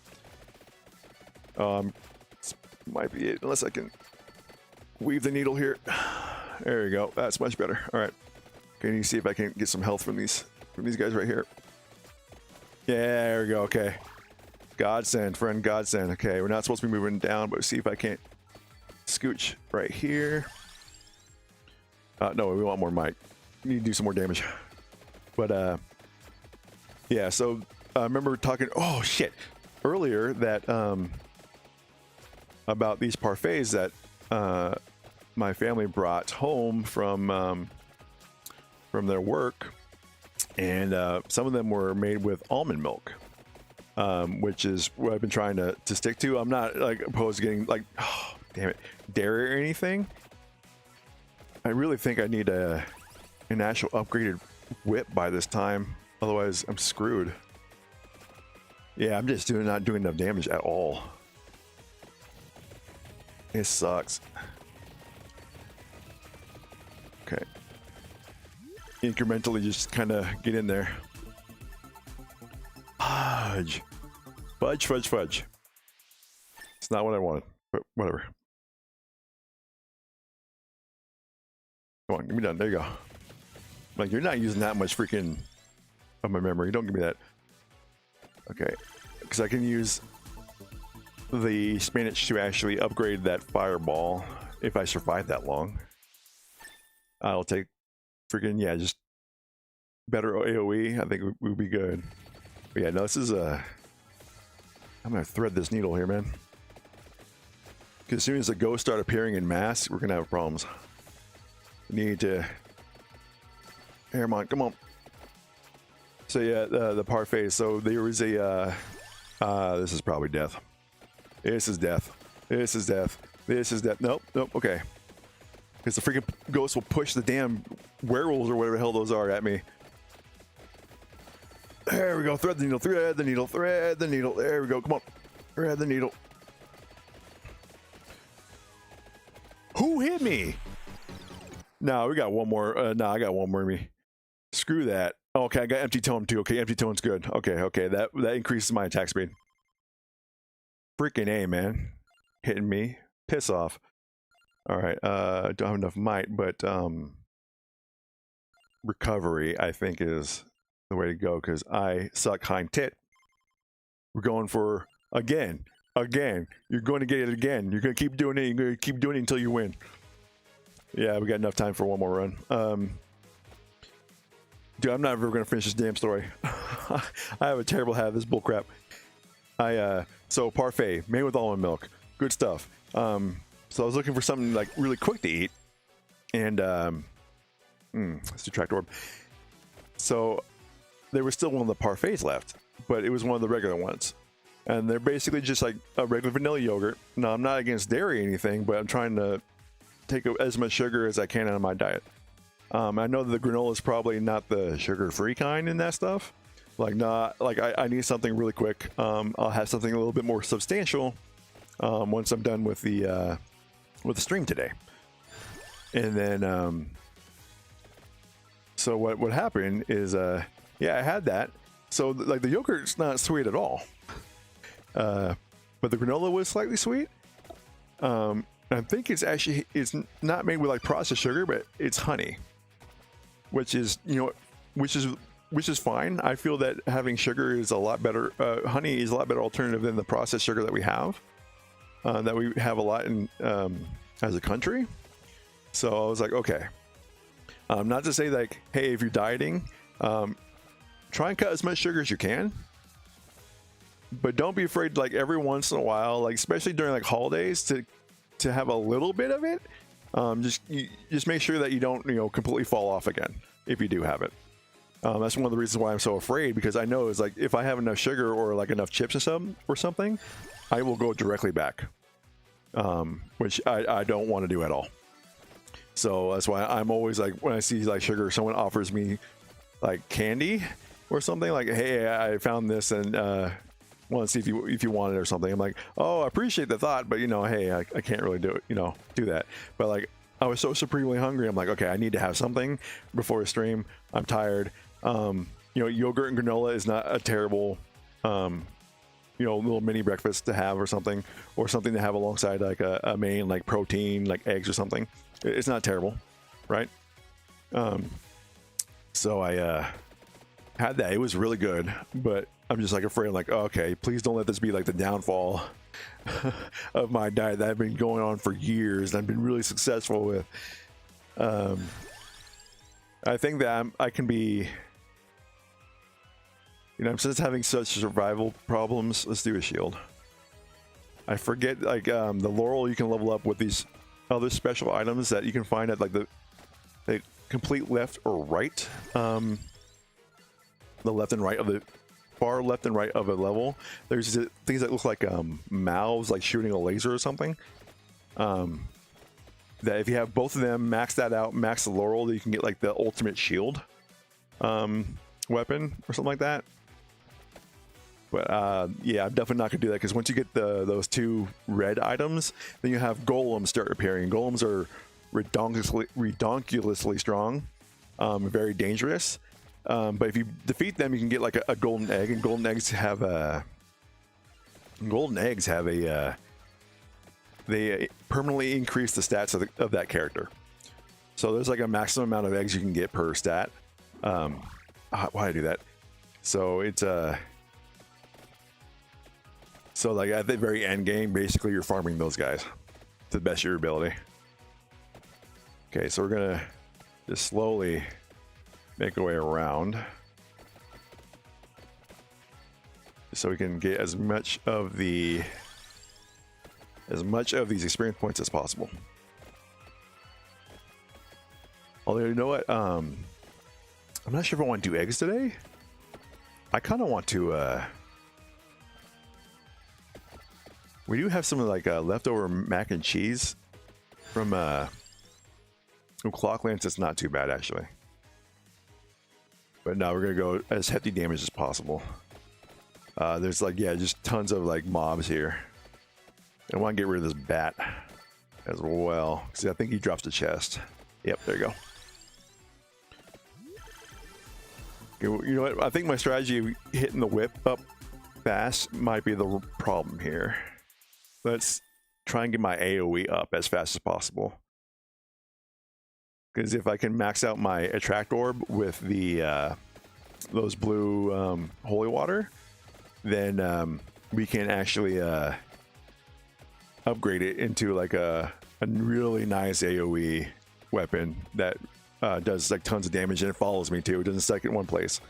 might be it, unless I can weave the needle here. There you go. That's much better. All right. Okay, need to see if I can get some health from these guys right here. Yeah, there we go. Okay. Godsend, friend, godsend. Okay, we're not supposed to be moving down, but see if I can't scooch right here. No, we want more mic. We need to do some more damage. But yeah, so I remember talking, oh shit, earlier that about these parfaits that my family brought home from their work, and some of them were made with almond milk, which is what I've been trying to stick to. I'm not like opposed to getting like, oh, damn it, dairy or anything. I really think I need an actual upgraded whip by this time, otherwise I'm screwed. Yeah, I'm just not doing enough damage at all. It sucks. Okay. Incrementally just kind of get in there. Fudge. Fudge, fudge, fudge. It's not what I wanted, but whatever. Come on, give me done. There you go. Like, you're not using that much freaking of my memory. Don't give me that. Okay. Because I can use the spinach to actually upgrade that fireball if I survive that long. I'll take freaking, yeah, just better AoE. I think we'll be good. But yeah, no, this is I'm gonna thread this needle here, man. Because as soon as the ghosts start appearing in mass, we're gonna have problems. We need to. Come on. So yeah, the parfait. So there was a. This is probably death. This is death. This is death. This is death. Nope. Okay. Because the freaking ghost will push the damn werewolves or whatever the hell those are at me. There we go. Thread the needle. Thread the needle. Thread the needle. There we go. Come on. Thread the needle. Who hit me? No, we got one more. No, I got one more in me. Screw that. Okay, I got empty tone too. Okay, empty tone's good. Okay. That increases my attack speed. Freaking A, man. Hitting me. Piss off. All right. Don't have enough might, but recovery I think is the way to go because I suck hind tit. We're going for again. You're going to get it again. You're going to keep doing it. You're going to keep doing it until you win. Yeah, we got enough time for one more run. Dude, I'm not ever going to finish this damn story. I have a terrible habit of this bullcrap. So parfait, made with almond milk. Good stuff. So I was looking for something like really quick to eat. And, let's subtract orb. So there was still one of the parfaits left, but it was one of the regular ones. And they're basically just like a regular vanilla yogurt. Now, I'm not against dairy or anything, but I'm trying to take as much sugar as I can out of my diet. I know that the granola is probably not the sugar-free kind in that stuff. Like, I need something really quick. I'll have something a little bit more substantial once I'm done with the stream today. And then, so what happened is, yeah, I had that. So like the yogurt's not sweet at all, but the granola was slightly sweet. I think it's not made with like processed sugar, but it's honey, which is which is fine. I feel that having sugar is a lot better. Honey is a lot better alternative than the processed sugar that we have a lot in as a country. So I was like, okay, not to say like, hey, if you're dieting, try and cut as much sugar as you can, but don't be afraid like every once in a while, like especially during like holidays, to have a little bit of it. Just make sure that you don't completely fall off again if you do have it. That's one of the reasons why I'm so afraid, because I know is like if I have enough sugar or like enough chips or something, I will go directly back, which I don't want to do at all. So that's why I'm always like, when I see like sugar, someone offers me like candy or something, like, hey, I found this and want to see if you want it or something. I'm like, oh, I appreciate the thought, but hey, I can't really do it, do that. But like, I was so supremely hungry. I'm like, okay, I need to have something before a stream. I'm tired. Yogurt and granola is not a terrible, little mini breakfast to have or something to have alongside like a main like protein, like eggs or something. It's not terrible, right? So I had that. It was really good, but I'm just like afraid, like, okay, please don't let this be like the downfall of my diet that I've been going on for years and I've been really successful with. I think that I can be, I'm just having such survival problems. Let's do a shield. I forget, like, the laurel you can level up with these other special items that you can find at like the complete left or right, the left and right of the far left and right of a level. There's things that look like mouths, like shooting a laser or something. That if you have both of them, max that out, max the laurel, you can get like the ultimate shield weapon or something like that. But yeah, I'm definitely not gonna do that, because once you get those two red items, then you have golems start appearing. Golems are redonkulously strong, very dangerous. But if you defeat them, you can get like a golden egg, and golden eggs have they permanently increase the stats of that character. So there's like a maximum amount of eggs you can get per stat. Why I do that? So it's so like at the very end game, basically you're farming those guys to the best of your ability. Okay, so we're gonna just slowly make our way around so we can get as much of these experience points as possible. Although, you know what, I'm not sure if I want to do eggs today. I kind of want to we do have some like leftover mac and cheese from Clocklands. It's not too bad actually. But now we're gonna go as hefty damage as possible. There's like, yeah, just tons of like mobs here. I want to get rid of this bat as well, because I think he drops the chest. Yep, there you go. Okay, you know what? I think my strategy of hitting the whip up fast might be the problem here. Let's try and get my AoE up as fast as possible. Because if I can max out my attract orb with the those blue holy water, then we can actually upgrade it into like a really nice AoE weapon that does like tons of damage, and it follows me too. It doesn't stuck in one place.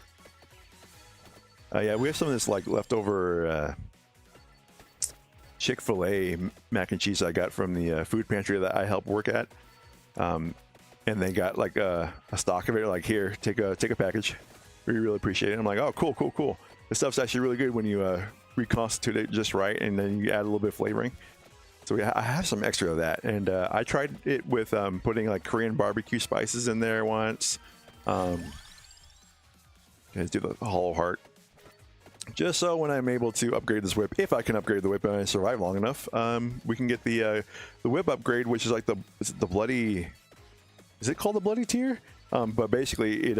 Yeah, we have some of this like leftover Chick-fil-A mac and cheese I got from the food pantry that I help work at. And they got like a stock of it, like, here, take a package. We really appreciate it. I'm like, oh, cool. This stuff's actually really good when you reconstitute it just right, and then you add a little bit of flavoring. So I have some extra of that, and I tried it with putting like Korean barbecue spices in there once. Let's do the hollow heart, just so when I'm able to upgrade this whip, if I can upgrade the whip and I survive long enough, we can get the whip upgrade, which is like the bloody. Is it called the bloody tier? But basically it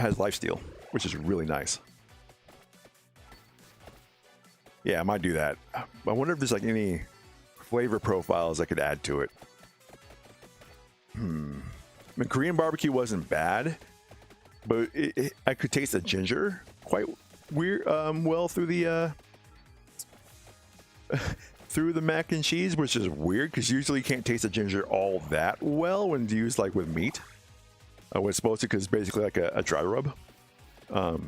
has lifesteal, which is really nice. Yeah, I might do that. I wonder if there's like any flavor profiles I could add to it. I mean, Korean barbecue wasn't bad, but I could taste the ginger quite weird, well, through the through the mac and cheese, which is weird because usually you can't taste the ginger all that well when used like with meat. When it's supposed to, because it's basically like a dry rub. So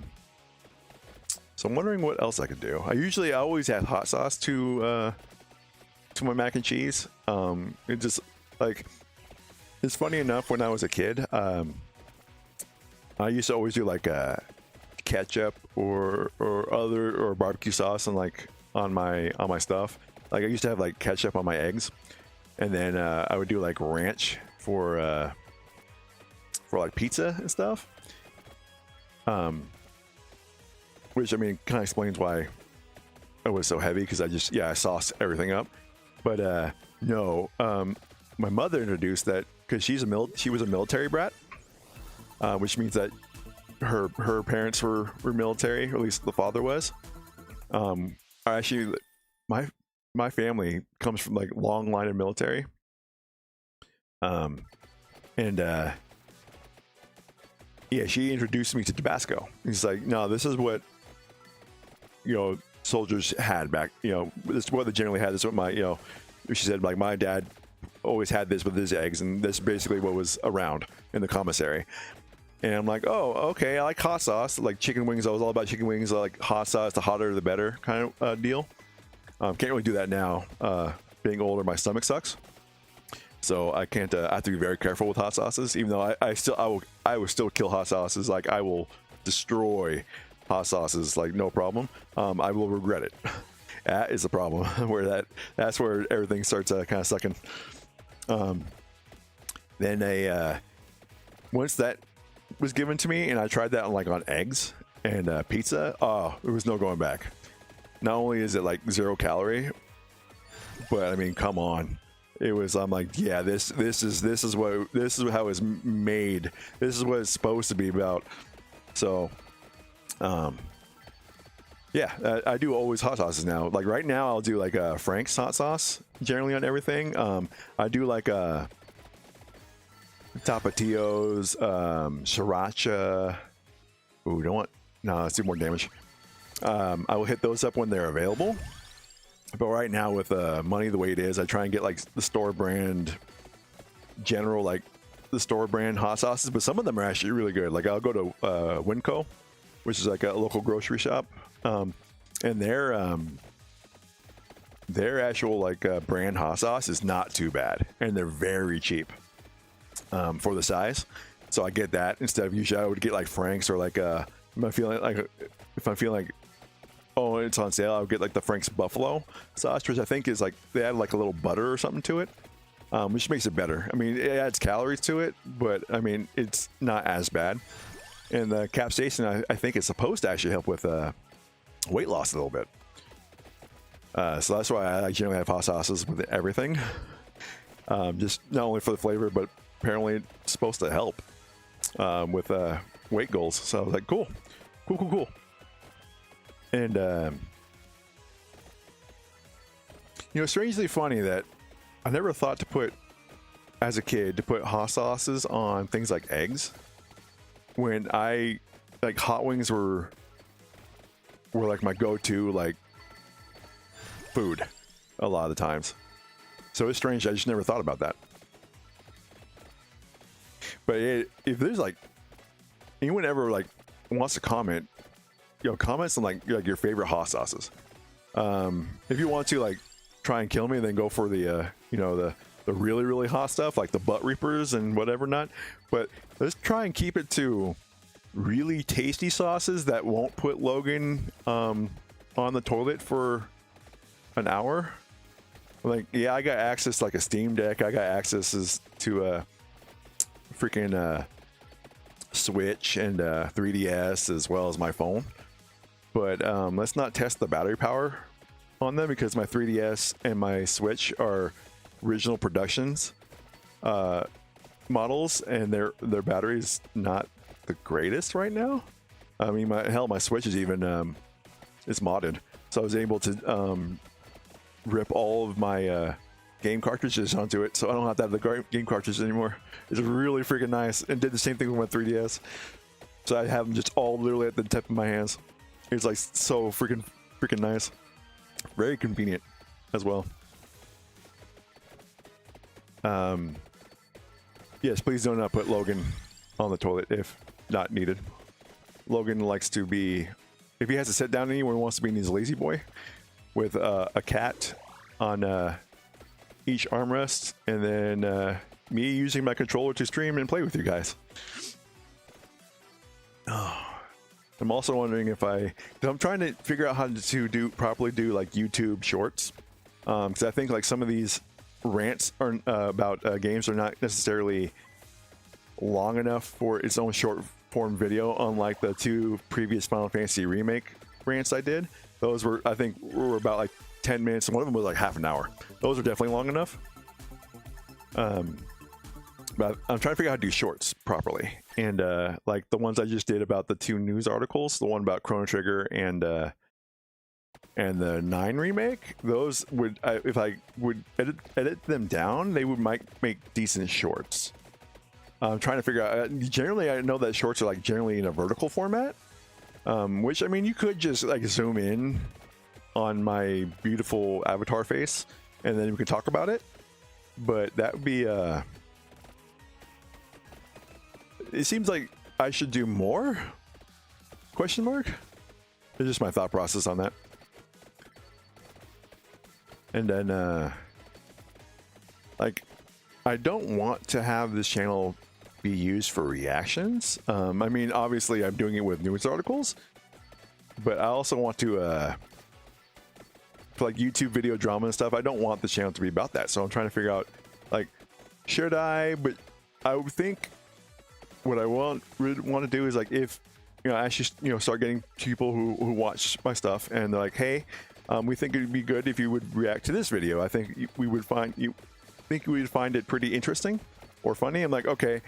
I'm wondering what else I could do. I always add hot sauce to my mac and cheese. It just like, it's funny enough, when I was a kid, I used to always do like ketchup or barbecue sauce and like on my stuff. Like I used to have like ketchup on my eggs, and then I would do like ranch for like pizza and stuff. Which I mean kind of explains why it was so heavy, because I sauced everything up. But no, my mother introduced that because she was a military brat, which means that her parents were military, or at least the father was. Actually, my family comes from like long line of military. Yeah, she introduced me to Tabasco. He's like, no, this is what, soldiers had back, this is what they generally had. This is what she said, like, my dad always had this with his eggs, and this is basically what was around in the commissary. And I'm like, oh, okay, I like hot sauce, like chicken wings. I was all about chicken wings. I like hot sauce, the hotter the better kind of deal. Can't really do that now. Being older, my stomach sucks. So I can't. I have to be very careful with hot sauces. Even though I will still kill hot sauces. Like I will destroy hot sauces. Like no problem. I will regret it. That is the problem. That's where everything starts kind of sucking. Then once that was given to me, and I tried that on eggs and pizza. Oh, there was no going back. Not only is it like 0 calorie, but I mean, come on. It was. I'm like, yeah, this is how it's made. This is what it's supposed to be about. So, yeah, I do always hot sauces now. Like right now, I'll do like Frank's hot sauce generally on everything. I do like Tapatios, Sriracha. Ooh, don't want. No, let's do more damage. I will hit those up when they're available. But right now, with money the way it is, I try and get like the store brand, the store brand hot sauces. But some of them are actually really good. Like I'll go to Winco, which is like a local grocery shop, and their actual brand hot sauce is not too bad, and they're very cheap for the size. So I get that instead of usually I would get like Frank's or like if I'm feeling like oh, it's on sale, I would get like the Frank's Buffalo sauce, which I think is like they add like a little butter or something to it, which makes it better. I mean, it adds calories to it, but I mean, it's not as bad. And the capsaicin, I think, is supposed to actually help with weight loss a little bit. So that's why I generally have hot sauces with everything. Just not only for the flavor, but apparently it's supposed to help with weight goals. So I was like, cool. And strangely funny that I never thought to put, as a kid, to put hot sauces on things like eggs. When hot wings were like my go-to like food a lot of the times. So it's strange. I just never thought about that. But if there's like anyone ever like wants to comment, comments on like your favorite hot sauces. If you want to like try and kill me, then go for the the really really hot stuff like the butt reapers and whatever not. But let's try and keep it to really tasty sauces that won't put Logan on the toilet for an hour. Like, yeah, I got access to like a Steam Deck. I got access to a freaking Switch and 3DS as well as my phone. But let's not test the battery power on them, because my 3DS and my Switch are original productions models, and their battery's not the greatest right now. I mean, my Switch is even it's modded, so I was able to rip all of my game cartridges onto it, so I don't have to have the game cartridges anymore. It's really freaking nice, and did the same thing with my 3DS. So I have them just all literally at the tip of my hands. It's like so freaking nice. Very convenient as well. Yes, please do not put Logan on the toilet if not needed. Logan likes to be, if he has to sit down anywhere, he wants to be in his lazy boy with a cat on each armrest, and then me using my controller to stream and play with you guys. Oh. I'm also wondering if I'm trying to figure out how to properly do like YouTube shorts, because I think like some of these rants are about games are not necessarily long enough for its own short form video, unlike the 2 previous Final Fantasy remake rants I did. Those were, I think, were about like 10 minutes, and one of them was like half an hour. Those are definitely long enough. But I'm trying to figure out how to do shorts properly, and like the ones I just did about the 2 news articles, the one about Chrono Trigger and the 9 remake. Those would, if I would edit them down, they would might make decent shorts. I'm trying to figure out. Generally, I know that shorts are like generally in a vertical format, which I mean, you could just like zoom in on my beautiful avatar face, and then we can talk about it. But that would be it seems like I should do more? Question mark? It's just my thought process on that. And then like, I don't want to have this channel be used for reactions. I mean, obviously I'm doing it with news articles, but I also want to for like YouTube video drama and stuff, I don't want the channel to be about that. So I'm trying to figure out, like, should I? But I would think what I really want to do is, like, if, you know, I actually, you know, start getting people who watch my stuff and they're like, hey, we think it'd be good if you would react to this video. I think we would find it pretty interesting or funny. I'm like, okay,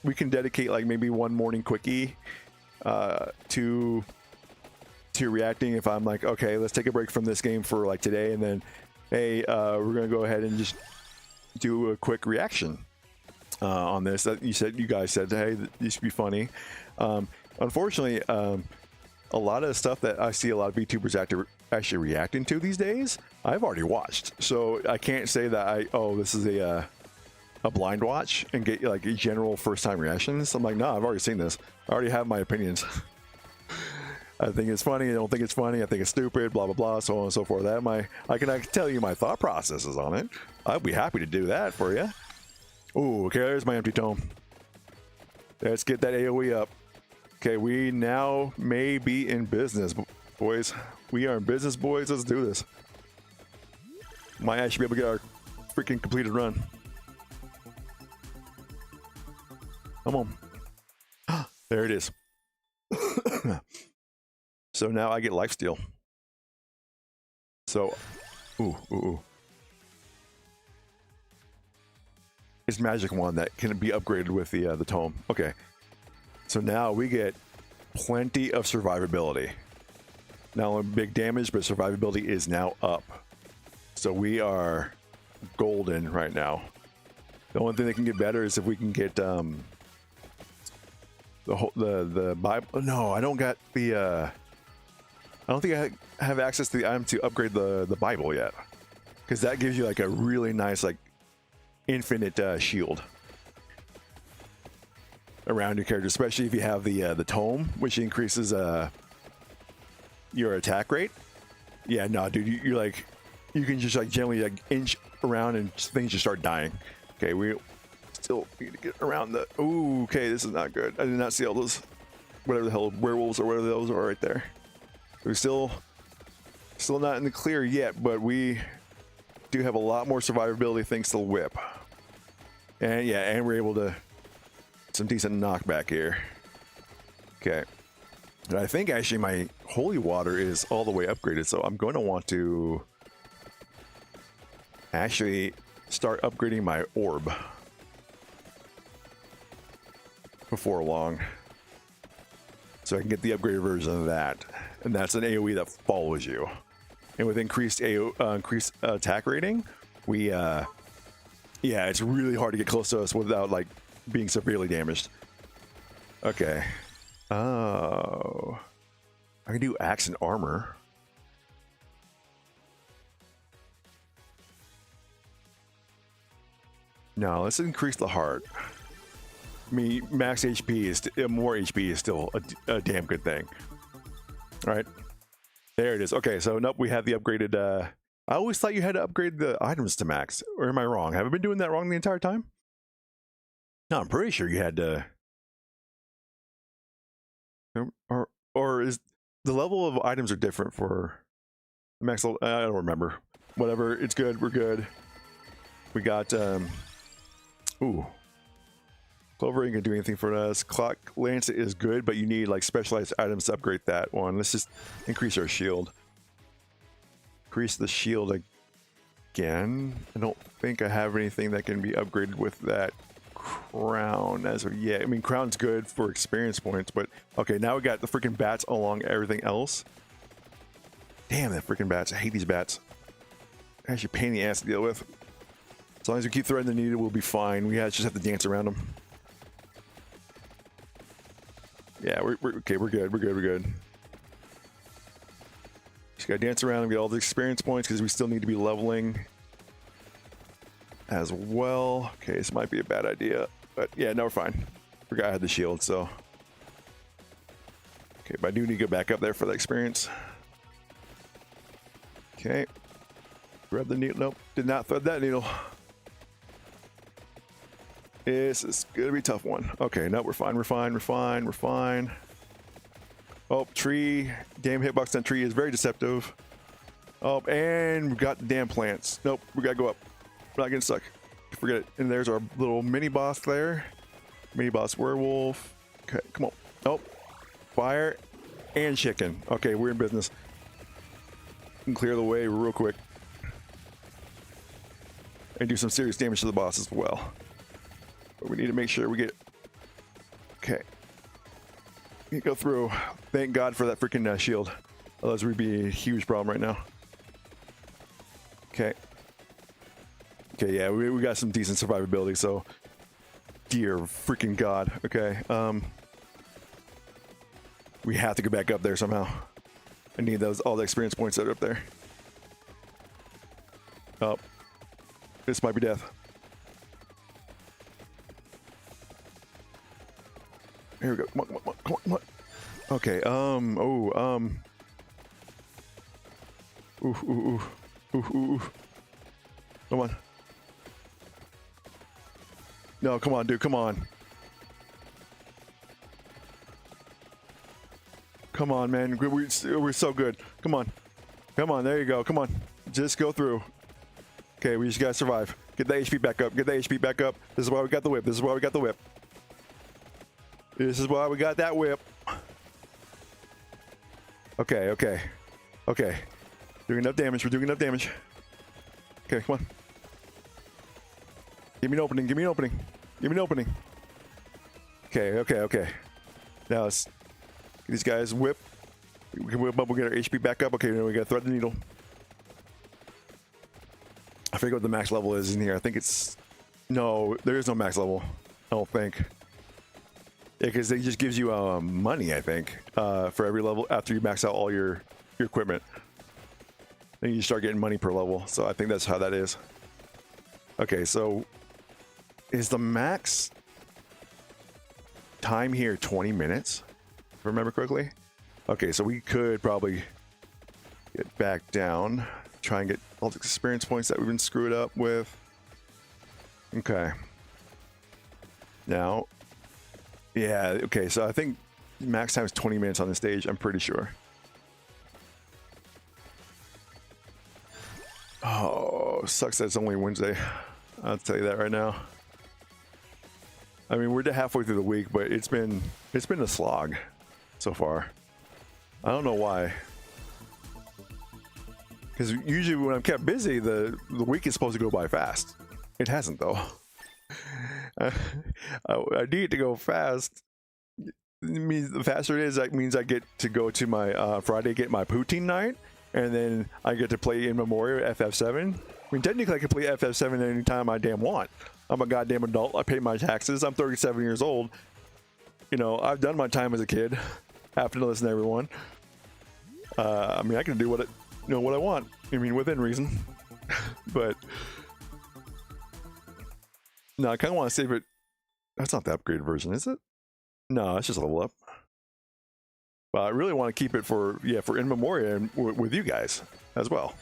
we can dedicate like maybe one morning quickie to reacting. If I'm like, okay, let's take a break from this game for like today, and then, hey, we're gonna go ahead and just do a quick reaction on this. That you guys said, hey, this should be funny. Unfortunately, a lot of stuff that I see a lot of VTubers actually reacting to these days, I've already watched. So I can't say that this is a blind watch and get like general first time reactions. I'm like, no, I've already seen this. I already have my opinions. I think it's funny. I don't think it's funny. I think it's stupid. Blah blah blah. So on and so forth. I can tell you my thought processes on it. I'd be happy to do that for you. Ooh, okay. There's my empty tome. Let's get that AOE up. Okay, we now may be in business, boys. We are in business, boys. Let's do this. Might actually be able to get our freaking completed run. Come on. There it is. So now I get lifesteal. So, ooh. It's magic one that can be upgraded with the tome. Okay. So now we get plenty of survivability. Not only big damage, but survivability is now up. So we are golden right now. The only thing that can get better is if we can get the Bible. No, I don't got the. I don't think I have access to the item to upgrade the Bible yet, because that gives you like a really nice like infinite shield around your character, especially if you have the tome, which increases your attack rate. Yeah, no, dude, you're like, you can just like gently like inch around and things just start dying. Okay, we still need to get around the. Ooh, okay, this is not good. I did not see all those, whatever the hell, werewolves or whatever those are right there. We're still not in the clear yet, but we do have a lot more survivability thanks to the whip. And yeah, and we're able to some decent knockback here. Okay. And I think actually my holy water is all the way upgraded, so I'm going to want to actually start upgrading my orb before long, so I can get the upgraded version of that. And that's an AoE that follows you. And with increased attack rating, we yeah, it's really hard to get close to us without like being severely damaged. Okay. Oh, I can do axe and armor. No, let's increase the heart. I mean, max HP is more HP is still a damn good thing. All right, there it is. Okay, so nope, we have the upgraded. I always thought you had to upgrade the items to max, or am I wrong? Have I been doing that wrong the entire time? No, I'm pretty sure you had to. Or is the level of items are different for the max level? I don't remember. Whatever, it's good. We're good. We got ooh. Clover ain't gonna do anything for us. Clock Lance is good, but you need like specialized items to upgrade that one. Let's just increase our shield. Increase the shield again. I don't think I have anything that can be upgraded with that crown as of yet. I mean, crown's good for experience points, but okay, now we got the freaking bats along everything else. Damn, that freaking bats. I hate these bats. Actually, pain in the ass to deal with. As long as we keep threading the needle, we'll be fine. We just have to dance around them. Yeah, we're okay. We're good. We're good. We're good. Just gotta dance around and get all the experience points because we still need to be leveling as well. Okay, this might be a bad idea, but yeah, no, we're fine. Forgot I had the shield, so okay. But I do need to go back up there for the experience. Okay, grab the needle. Nope, did not thread that needle. This is gonna be a tough one. Okay, no, we're fine. We're fine. We're fine. We're fine. Oh, tree. Damn hitbox on tree is very deceptive. Oh, and we got the damn plants. Nope, we gotta go up. We're not getting stuck. Forget it. And there's our little mini boss there. Mini boss werewolf. Okay, come on. Oh, fire and chicken. Okay, we're in business. We can clear the way real quick and do some serious damage to the boss as well. But we need to make sure we get. Okay. We go through. Thank God for that freaking shield. Otherwise, we'd be a huge problem right now. Okay. Okay, yeah, we got some decent survivability, so. Dear freaking God. Okay. We have to go back up there somehow. I need all the experience points that are up there. Oh. This might be death. Here we go. Come on, come on, come on, come on. Okay, ooh. Come on. No, come on, dude, come on. Come on, man. We're so good. Come on. Come on, there you go. Come on. Just go through. Okay, we just gotta survive. Get the HP back up. Get the HP back up. This is why we got the whip. This is why we got the whip. This is why we got that whip. Okay, okay. Okay. Doing enough damage. We're doing enough damage. Okay, come on. Give me an opening. Give me an opening. Give me an opening. Okay, okay, okay. Now let's get these guys whip. We can whip up. We'll get our HP back up. Okay, now we gotta thread the needle. I forget what the max level is in here. I think it's... No, there is no max level. I don't think. Yeah, because it just gives you money, I think, for every level after you max out all your equipment. Then you start getting money per level. So I think that's how that is. Okay, so is the max time here 20 minutes? If I remember correctly? Okay, so we could probably get back down, try and get all the experience points that we've been screwed up with. Okay. Now, yeah, okay, so I think max time is 20 minutes on the stage, I'm pretty sure. Oh, sucks that it's only Wednesday. I'll tell you that right now. I mean, we're halfway through the week, but it's been a slog so far. I don't know why. Because usually when I'm kept busy, the week is supposed to go by fast. It hasn't though. I need to go fast. It means the faster it is, that means I get to go to my Friday, get my poutine night, and then I get to play in Memorial FF7. I mean, technically I can play FF7 anytime I damn want. I'm a goddamn adult. I pay my taxes. I'm 37 years old. You know, I've done my time as a kid. Having to listen to everyone. I mean, I can do what I want. I mean, within reason. But no, I kind of want to save it. That's not the upgraded version, is it? No, it's just a level up. But I really want to keep it for in memoriam with you guys as well.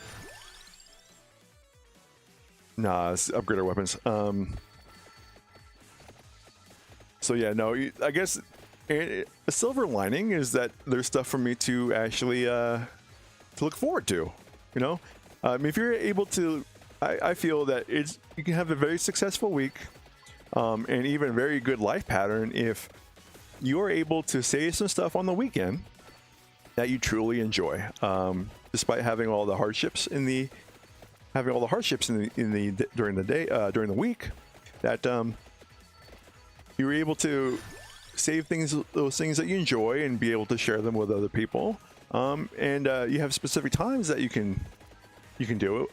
Nah, let's upgrade our weapons. So yeah, no, I guess a silver lining is that there's stuff for me to actually to look forward to. You know, if you're able to I feel that you can have a very successful week, and even a very good life pattern if you're able to say some stuff on the weekend that you truly enjoy, despite having all the hardships in the during the day during the week. That you were able to save those things that you enjoy and be able to share them with other people, and you have specific times that you can do it,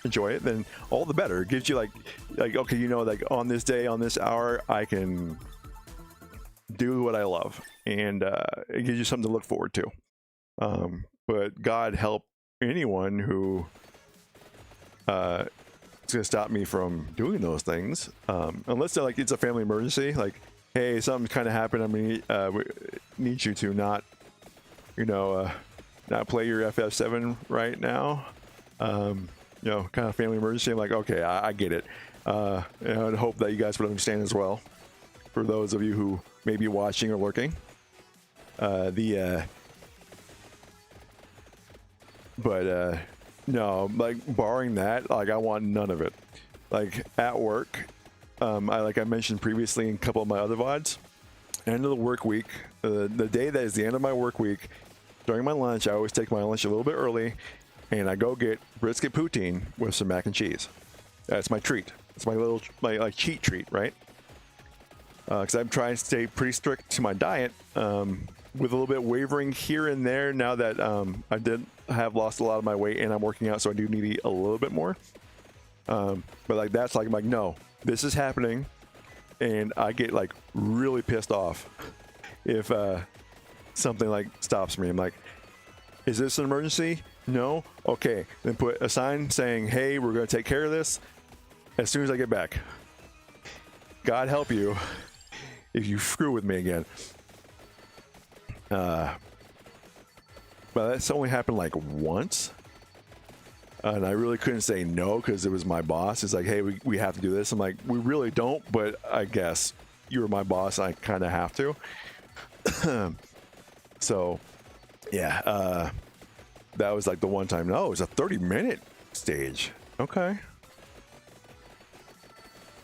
enjoy it, then all the better. It gives you like okay, like on this day, on this hour, I can do what I love, and it gives you something to look forward to. But God help anyone who it's gonna stop me from doing those things, unless they're like it's a family emergency, like hey, something's kind of happened, we need you to not not play your FF7 right now, kind of family emergency. I'm like, okay, I get it, and I hope that you guys would understand as well, for those of you who may be watching or lurking. No, like barring that, like I want none of it. Like at work, like I mentioned previously in a couple of my other VODs, end of the work week, the day that is the end of my work week, during my lunch, I always take my lunch a little bit early, and I go get brisket poutine with some mac and cheese. That's my treat. It's my like cheat treat, right? Because I'm trying to stay pretty strict to my diet, with a little bit wavering here and there now that I did have lost a lot of my weight and I'm working out, so I do need to eat a little bit more. But like that's like I'm like, no, this is happening, and I get like really pissed off if something like stops me. I'm like, is this an emergency? No? Okay, then put a sign saying, hey, we're going to take care of this as soon as I get back. God help you if you screw with me again. But that's only happened like once, and I really couldn't say no because it was my boss. It's like, hey, we have to do this. I'm like, we really don't, but I guess you're my boss, I kind of have to. So yeah, that was like the one time. No, it was a 30-minute stage. Okay.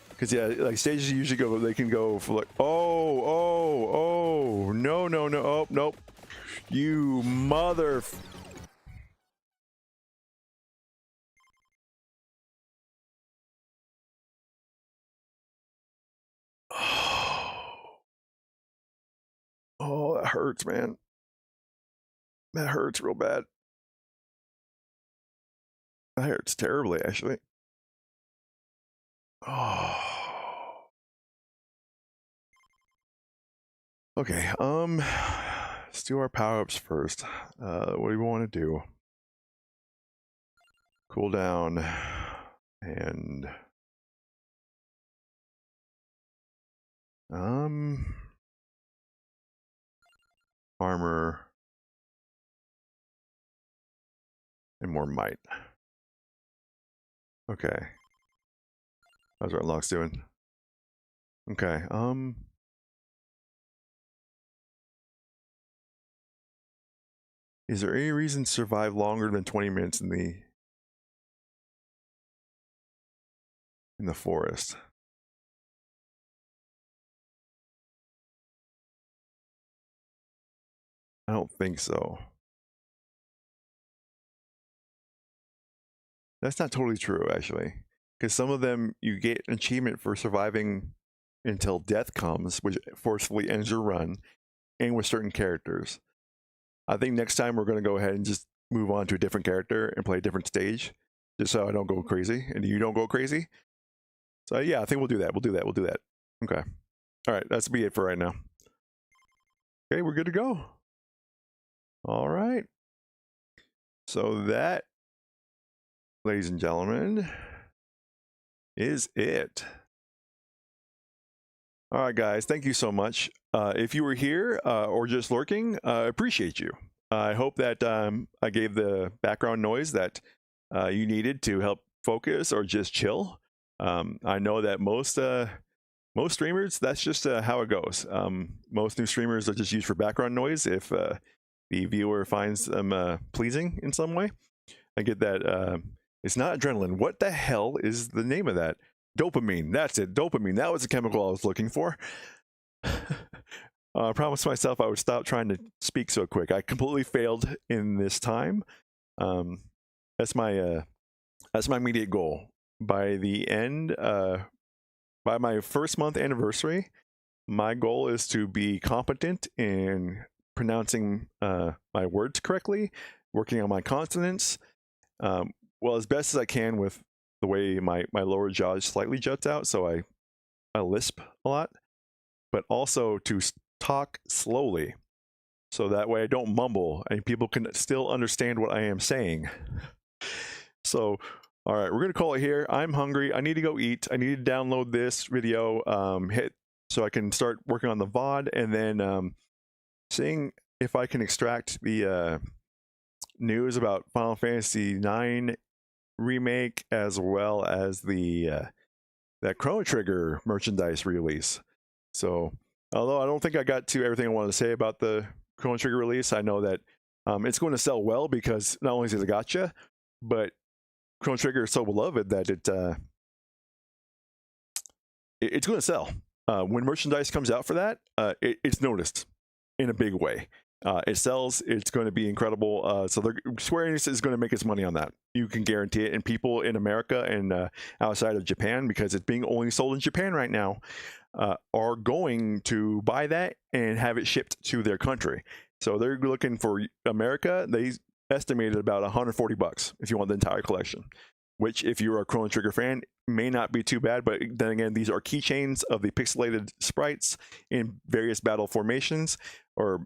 Because yeah, like stages usually they can go for like, oh, no, oh, nope, you mother. Oh, that hurts, man. That hurts real bad. That hurts terribly, actually. Oh. Okay, let's do our power-ups first. What do we want to do? Cool down and armor and more might. Okay. How's our unlocks doing? Okay, is there any reason to survive longer than 20 minutes in the forest? I don't think so. That's not totally true, actually, because some of them you get an achievement for surviving until death comes, which forcefully ends your run, and with certain characters. I think next time we're going to go ahead and just move on to a different character and play a different stage, just so I don't go crazy and you don't go crazy. So yeah, I think we'll do that. We'll do that. Okay. All right, that's be it for right now. Okay, we're good to go. All right. So that, ladies and gentlemen, is it. All right, guys, thank you so much. If you were here or just lurking, appreciate you. I hope that I gave the background noise that you needed to help focus or just chill. I know that most streamers, that's just how it goes. Most new streamers are just used for background noise if the viewer finds them pleasing in some way. I get that It's not adrenaline. What the hell is the name of that? Dopamine. That's it. Dopamine. That was the chemical I was looking for. I promised myself I would stop trying to speak so quick. I completely failed in this time. That's my immediate goal. By the end, by my first month anniversary, my goal is to be competent in pronouncing my words correctly, working on my consonants, well, as best as I can with the way my lower jaw slightly juts out, so I lisp a lot, but also to talk slowly, so that way I don't mumble and people can still understand what I am saying. So, all right, we're gonna call it here. I'm hungry. I need to go eat. I need to download this video, hit so I can start working on the VOD, and then seeing if I can extract the news about Final Fantasy IX remake, as well as the that Chrono Trigger merchandise release. So, although I don't think I got to everything I wanted to say about the Chrono Trigger release, I know that it's going to sell well, because not only is it a gacha, but Chrono Trigger is so beloved that it's going to sell. When merchandise comes out for that, it's noticed in a big way. It sells. It's going to be incredible. So Square Enix is going to make its money on that. You can guarantee it. And people in America and outside of Japan, because it's being only sold in Japan right now, are going to buy that and have it shipped to their country. So they're looking for America. They estimated about $140 if you want the entire collection, which, if you're a Chrono Trigger fan, may not be too bad. But then again, these are keychains of the pixelated sprites in various battle formations or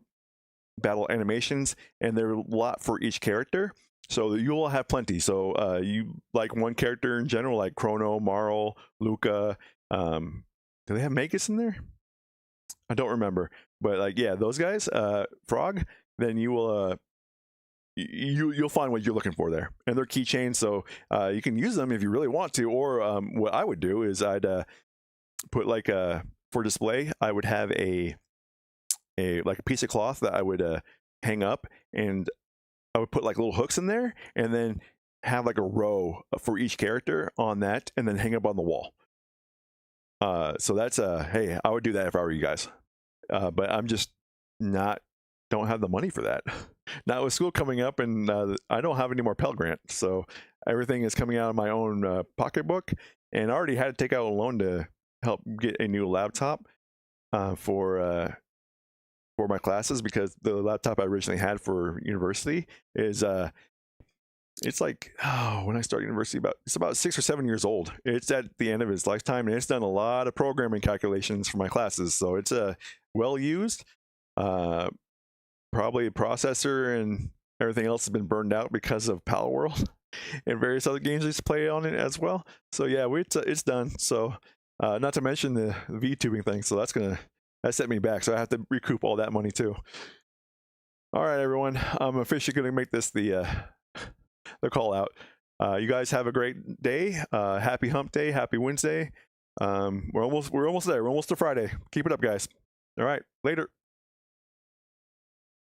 battle animations, and there are a lot for each character, so you'll have plenty. So you like one character in general, like Chrono, Marl, Luca, do they have Magus in there? I don't remember, but like, yeah, those guys, Frog, then you will you'll find what you're looking for there, and they're keychains, so you can use them if you really want to. Or what I would do is I'd put, like, for display, I would have a piece of cloth that I would hang up, and I would put like little hooks in there, and then have like a row for each character on that, and then hang up on the wall. So that's hey, I would do that if I were you guys, but I'm just don't have the money for that. Not with school coming up, and I don't have any more Pell Grant, so everything is coming out of my own pocketbook, and I already had to take out a loan to help get a new laptop for my classes, because the laptop I originally had for university is it's like, when I started university, it's about 6 or 7 years old. It's at the end of its lifetime, and it's done a lot of programming calculations for my classes, so it's well used. Probably processor and everything else has been burned out because of Pal World and various other games I used to play on it as well. So yeah, it's done. So not to mention the VTubing thing, so that set me back, so I have to recoup all that money too. All right, everyone, I'm officially going to make this the call out. You guys have a great day. Happy hump day. Happy Wednesday. We're almost there. We're almost to Friday. Keep it up, guys. All right, later.